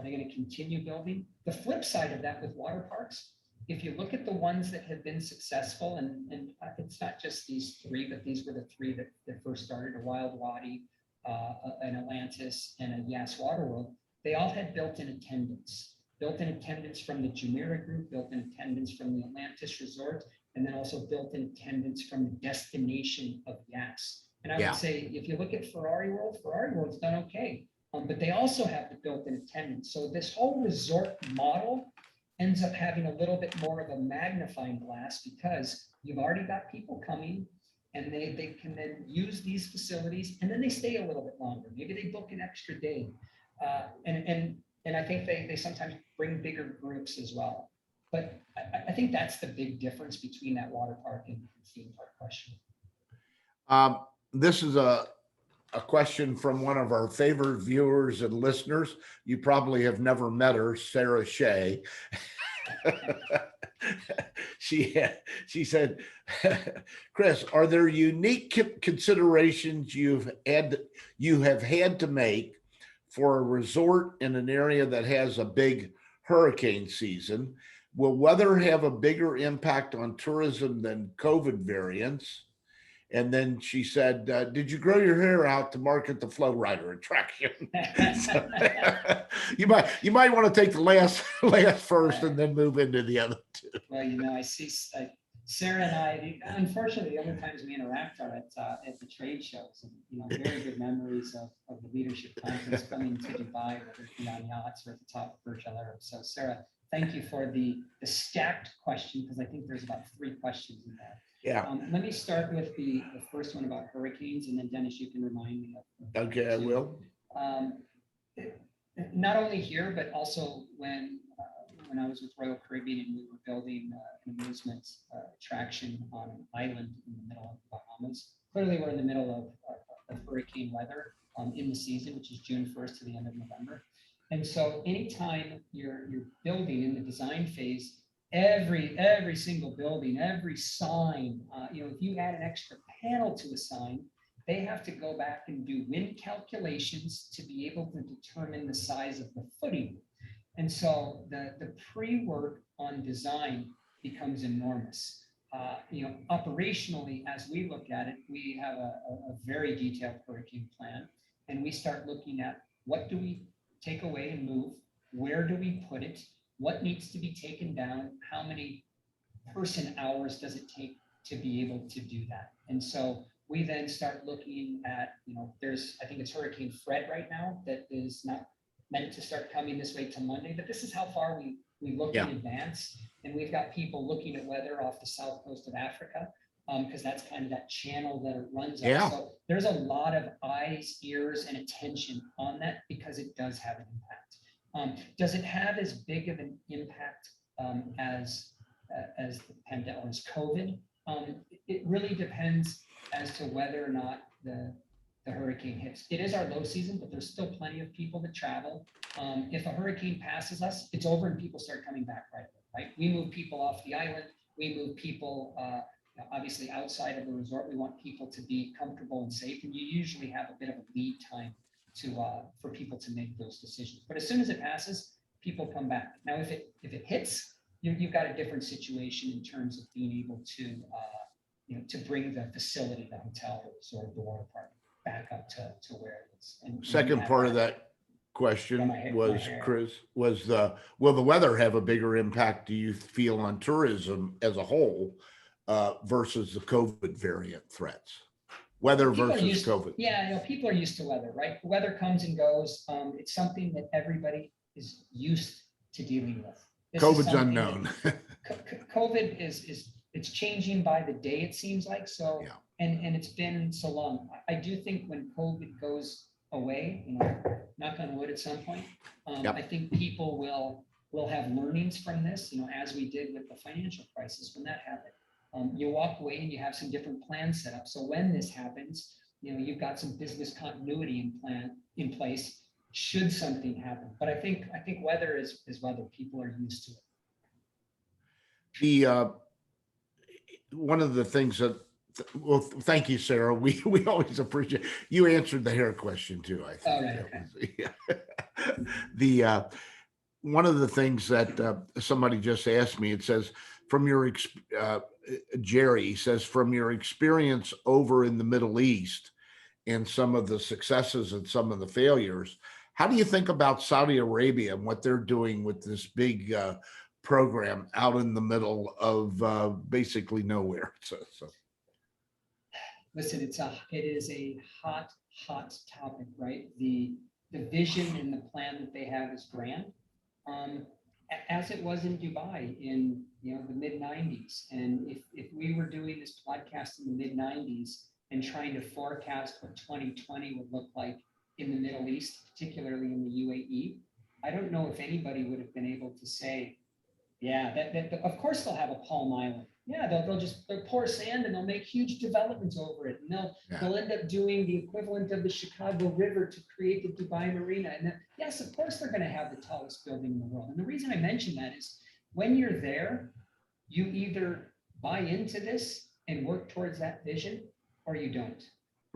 they going to continue building?" The flip side of that with water parks, if you look at the ones that have been successful, and it's not just these three, but these were the three that first started: a Wild Wadi, an Atlantis, and a Yas Waterworld. They all had built-in attendance from the Jumeirah group, built-in attendance from the Atlantis Resort, and then also built-in attendance from the destination of yachts. And I Yeah. would say, if you look at Ferrari World's done okay, but they also have the built-in attendance. So this whole resort model ends up having a little bit more of a magnifying glass because you've already got people coming, and they can then use these facilities, and then they stay a little bit longer. Maybe they book an extra day, and I think they sometimes bring bigger groups as well. But I think that's the big difference between that water park and theme park question. This is a question from one of our favorite viewers and listeners. You probably have never met her, Sarah Shea. She said, Chris, are there unique considerations you have had to make for a resort in an area that has a big hurricane season? Will weather have a bigger impact on tourism than COVID variants? And then she said, did you grow your hair out to market the Flow Rider attraction? So, you might want to take the last first and then move into the other two. Well, I see Sarah and I, unfortunately, the only times we interact are at the trade shows, and very good memories of the leadership conference coming to Dubai, whether it be on yachts or at the top of Burj Al Arab. So Sarah, thank you for the stacked question, because I think there's about 3 questions in that. Yeah. Let me start with the first one about hurricanes, and then Dennis, you can remind me of Okay, I will. Not only here, but also when I was with Royal Caribbean and we were building an amusement attraction on an island in the middle of the Bahamas. Clearly, we're in the middle of hurricane weather in the season, which is June 1st to the end of November. And so anytime you're building in the design phase, every single building, every sign, if you add an extra panel to a sign, they have to go back and do wind calculations to be able to determine the size of the footing. And so the pre-work on design becomes enormous. Operationally, as we look at it, we have a very detailed hurricane plan, and we start looking at what do we take away and move, where do we put it, what needs to be taken down, how many person hours does it take to be able to do that. And so we then start looking at, I think it's Hurricane Fred right now that is not meant to start coming this way to Monday, but this is how far we look in advance. And we've got people looking at weather off the south coast of Africa, because that's kind of that channel that it runs on. So there's a lot of eyes, ears, and attention on that because it does have an impact. Does it have as big of an impact as the pandemic or as COVID? It really depends as to whether or not the hurricane hits. It is our low season, but there's still plenty of people that travel. If a hurricane passes us, it's over and people start coming back right away, right? We move people off the island. We move people, obviously outside of the resort. We want people to be comfortable and safe, and you usually have a bit of a lead time for people to make those decisions. But as soon as it passes, people come back. Now, if it hits, you've got a different situation in terms of being able to to bring the facility, the hotel, the resort, the water park back up to where it is. And second part of that question was, Chris, will the weather have a bigger impact, do you feel, on tourism as a whole versus the COVID variant threats? Weather versus COVID. Yeah, people are used to weather, right? Weather comes and goes. It's something that everybody is used to dealing with. COVID's unknown. COVID is it's changing by the day, it seems like. So, and it's been so long. I do think when COVID goes away, knock on wood at some point, I think people will have learnings from this, as we did with the financial crisis when that happened. You walk away and you have some different plans set up. So when this happens, you've got some business continuity in place should something happen. But I think weather is weather. People are used to it. One of the things that, well, thank you, Sarah. We always appreciate you answered the hair question too, I think. Okay. One of the things that somebody just asked me, it says, from your Jerry says, from your experience over in the Middle East and some of the successes and some of the failures, how do you think about Saudi Arabia and what they're doing with this big program out in the middle of basically nowhere. So Listen, it is a hot topic, right? The vision and the plan that they have is grand. As it was in Dubai in the mid 90s. And if we were doing this podcast in the mid 90s and trying to forecast what 2020 would look like in the Middle East, particularly in the UAE, I don't know if anybody would have been able to say, yeah, that of course they'll have a Palm Island. Yeah, they'll pour sand and they'll make huge developments over it. And they'll end up doing the equivalent of the Chicago River to create the Dubai Marina. And yes, of course they're going to have the tallest building in the world. And the reason I mention that is when you're there, you either buy into this and work towards that vision, or you don't.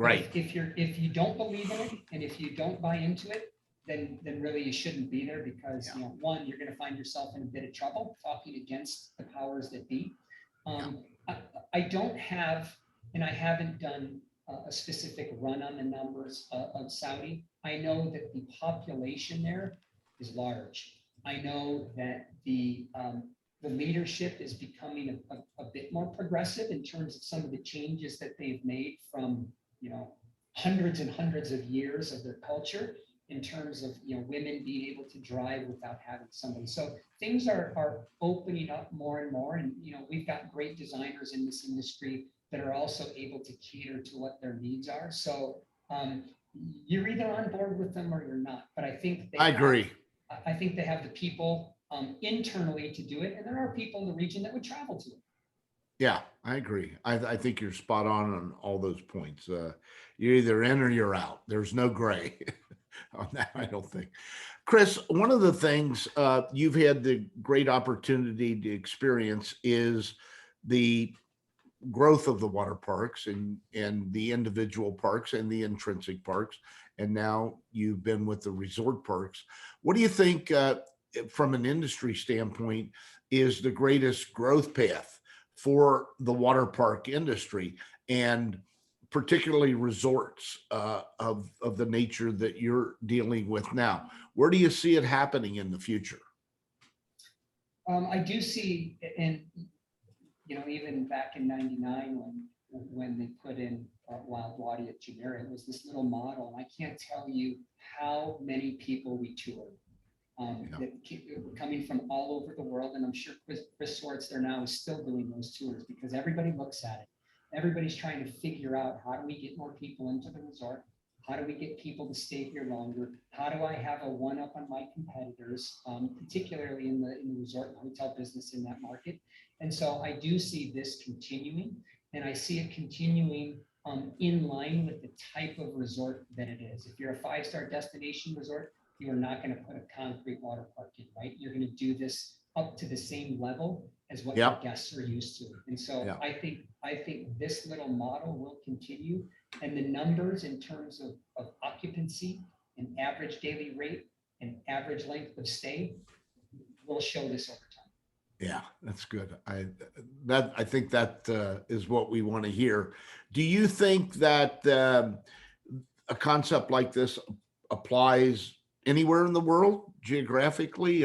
right. If you don't believe in it and if you don't buy into it, then really you shouldn't be there because one, you're going to find yourself in a bit of trouble talking against the powers that be. I don't have, and I haven't done a specific run on the numbers of Saudi. I know that the population there is large. I know that the leadership is becoming a bit more progressive in terms of some of the changes that they've made from hundreds and hundreds of years of their culture, in terms of women being able to drive without having somebody. So things are opening up more and more, and we've got great designers in this industry that are also able to cater to what their needs are. So you're either on board with them or you're not. But I think I agree. I think they have the people internally to do it, and there are people in the region that would travel to it. Yeah, I agree. I think you're spot on all those points. You're either in or you're out. There's no gray on that, I don't think. Chris, one of the things you've had the great opportunity to experience is the growth of the water parks and the individual parks and the intrinsic parks. And now you've been with the resort parks. What do you think from an industry standpoint is the greatest growth path for the water park industry, and particularly resorts of the nature that you're dealing with now? Where do you see it happening in the future? I do see, and even back in ¡99 when they put in Wild Wadi at Jumeirah, it was this little model, and I can't tell you how many people we toured. That were coming from all over the world, and I'm sure Chris Swartz there now is still doing those tours because everybody looks at it. Everybody's trying to figure out, how do we get more people into the resort? How do we get people to stay here longer? How do I have a one-up on my competitors, particularly in the resort and hotel business in that market? And so I do see this continuing, and I see it continuing in line with the type of resort that it is. If you're a 5-star destination resort, you are not going to put a concrete water park in, right? You're going to do this up to the same level as what your guests are used to. And so I think this little model will continue, and the numbers in terms of occupancy and average daily rate and average length of stay will show this over time. Yeah, that's good. I think that is what we want to hear. Do you think that a concept like this applies anywhere in the world geographically?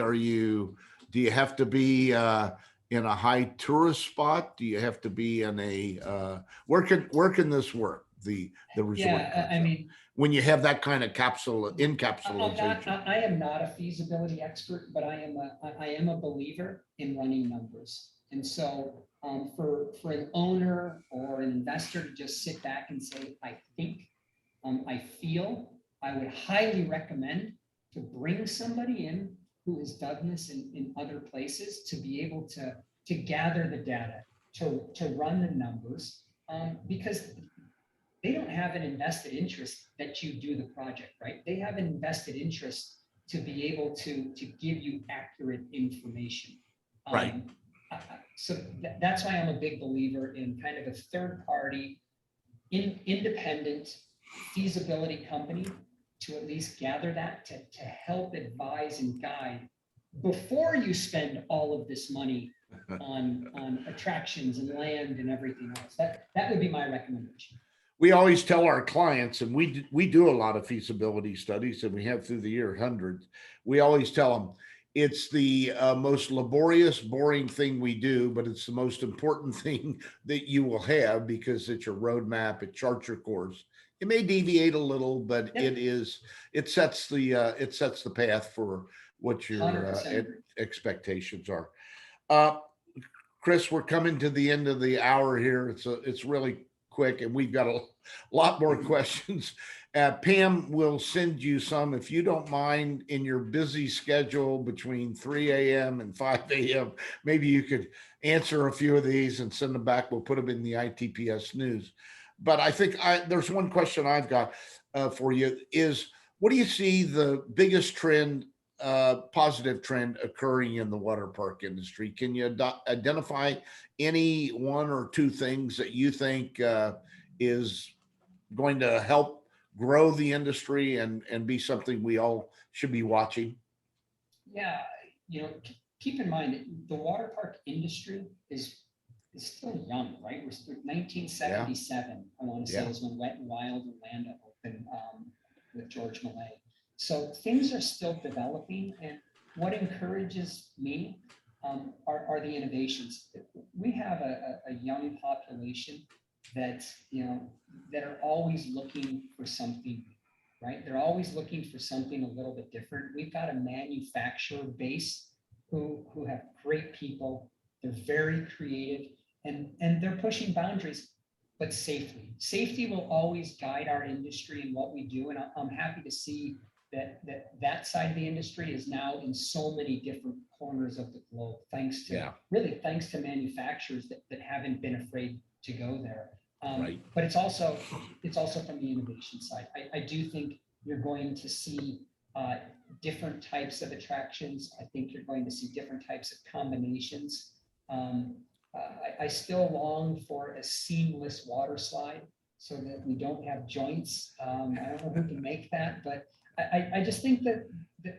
Do you have to be in a high tourist spot? Do you have to be in a where can this work? The resort. Yeah, I mean, when you have that kind of encapsulation. I am not a feasibility expert, but I am a believer in running numbers. And so for an owner or an investor to just sit back and say, I think, I feel, I would highly recommend to bring somebody in who has done this in other places, to be able to gather the data, to run the numbers, because they don't have an invested interest that you do the project, right? They have an invested interest to be able to give you accurate information. Right. So that's why I'm a big believer in kind of a third party, independent feasibility company to at least gather that, to help advise and guide before you spend all of this money on attractions and land and everything else. That would be my recommendation. We always tell our clients, and we do a lot of feasibility studies, and we have through the year hundreds. We always tell them, it's the most laborious, boring thing we do, but it's the most important thing that you will have because it's your roadmap. It charts your course. It may deviate a little, but Yep, it sets the path for what your 100% agree. expectations are. Uh, Chris, we're coming to the end of the hour here. It's really quick, and we've got a lot more questions. Pam will send you some if you don't mind in your busy schedule between 3 a.m. and 5 a.m. Maybe you could answer a few of these and send them back. We'll put them in the ITPS news. But I think there's one question I've got for you is what do you see the biggest trend positive trend occurring in the water park industry? Can you identify any one or two things that you think is going to help grow the industry and be something we all should be watching? Yeah, keep in mind the water park industry is still young, right? We're still 1977. I want to say Yeah. is when Wet and Wild Orlando opened with George Millay. So things are still developing, and what encourages me are the innovations. We have a young population that that are always looking for something, right? They're always looking for something a little bit different. We've got a manufacturer base who have great people. They're very creative, and they're pushing boundaries, but safely. Safety will always guide our industry and what we do, and I'm happy to see that side of the industry is now in so many different corners of the globe, thanks to really thanks to manufacturers that haven't been afraid to go there. Right. But it's also from the innovation side. I do think you're going to see different types of attractions. I think you're going to see different types of combinations. I still long for a seamless water slide so that we don't have joints. I don't know who can make that, but I just think that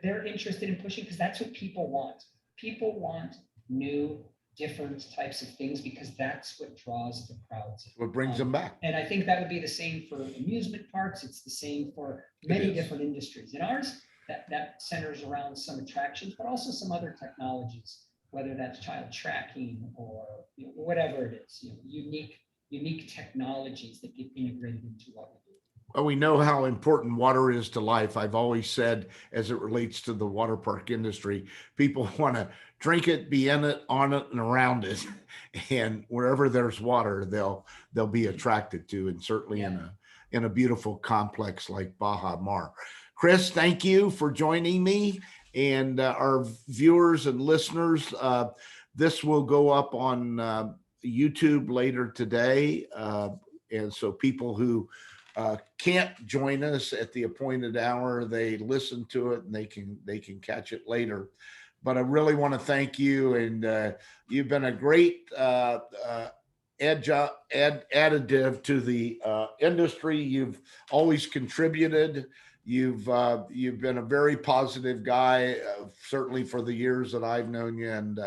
they're interested in pushing because that's what people want. People want new, different types of things because that's what draws the crowds. What brings them back. And I think that would be the same for amusement parks. It's the same for many different industries. In ours, that centers around some attractions, but also some other technologies, whether that's child tracking or whatever it is, unique technologies that get integrated into what we do. Well, we know how important water is to life. I've always said, as it relates to the water park industry, people want to drink it, be in it, on it, and around it, and wherever there's water, they'll be attracted to, and certainly in a beautiful complex like Baha Mar. Chris, thank you for joining me and our viewers and listeners. This will go up on YouTube later today, and so people who can't join us at the appointed hour, they listen to it and they can catch it later. But I really want to thank you, and you've been a great additive to the industry. You've always contributed. You've been a very positive guy, certainly for the years that I've known you, and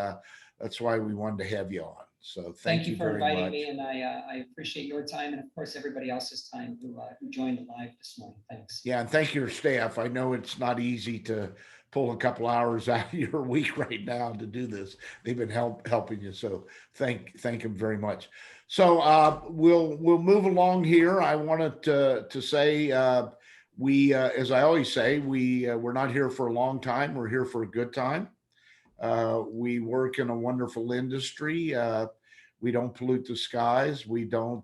that's why we wanted to have you on. So thank you for very inviting much. me, and I appreciate your time, and of course everybody else's time who joined live this morning. Thanks. Yeah, and thank your staff. I know it's not easy to pull a couple hours out of your week right now to do this. They've been helping you, so thank them very much. So we'll move along here. I wanted to say we, as I always say, we're not here for a long time. We're here for a good time. We work in a wonderful industry. We don't pollute the skies. We don't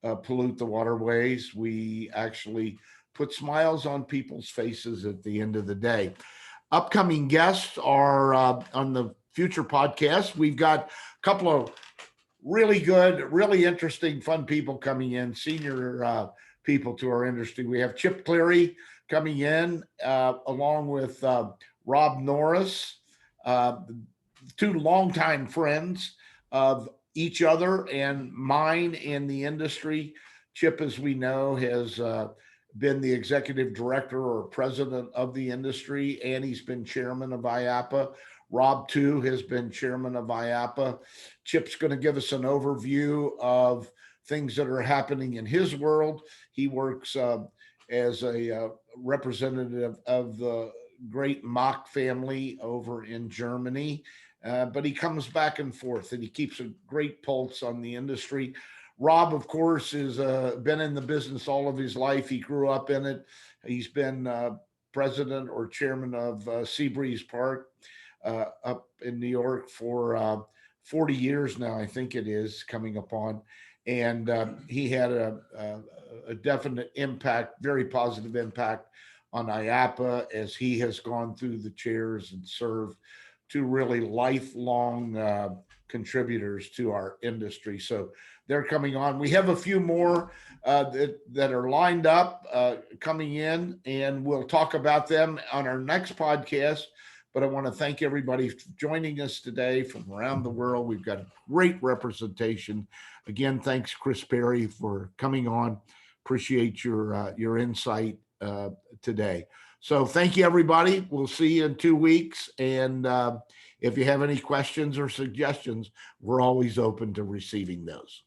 pollute the waterways. We actually put smiles on people's faces at the end of the day. Upcoming guests are on the future podcast. We've got a couple of really good, really interesting, fun people coming in, senior people to our industry. We have Chip Cleary coming in along with Rob Norris, two longtime friends of each other and mine in the industry. Chip, as we know, has been the executive director or president of the industry, and he's been chairman of IAPA. Rob, too, has been chairman of IAPA. Chip's going to give us an overview of things that are happening in his world. He works as a representative of the great Mach family over in Germany. But he comes back and forth and he keeps a great pulse on the industry. Rob, of course, has been in the business all of his life. He grew up in it. He's been president or chairman of Seabreeze Park up in New York for 40 years now, I think it is coming upon. And he had a definite impact, very positive impact on IAPA as he has gone through the chairs and served to really lifelong contributors to our industry. So they're coming on. We have a few more that are lined up coming in, and we'll talk about them on our next podcast. But I want to thank everybody for joining us today from around the world. We've got great representation. Again, thanks, Chris Perry, for coming on. Appreciate your insight today. So thank you, everybody. We'll see you in 2 weeks. And if you have any questions or suggestions, we're always open to receiving those.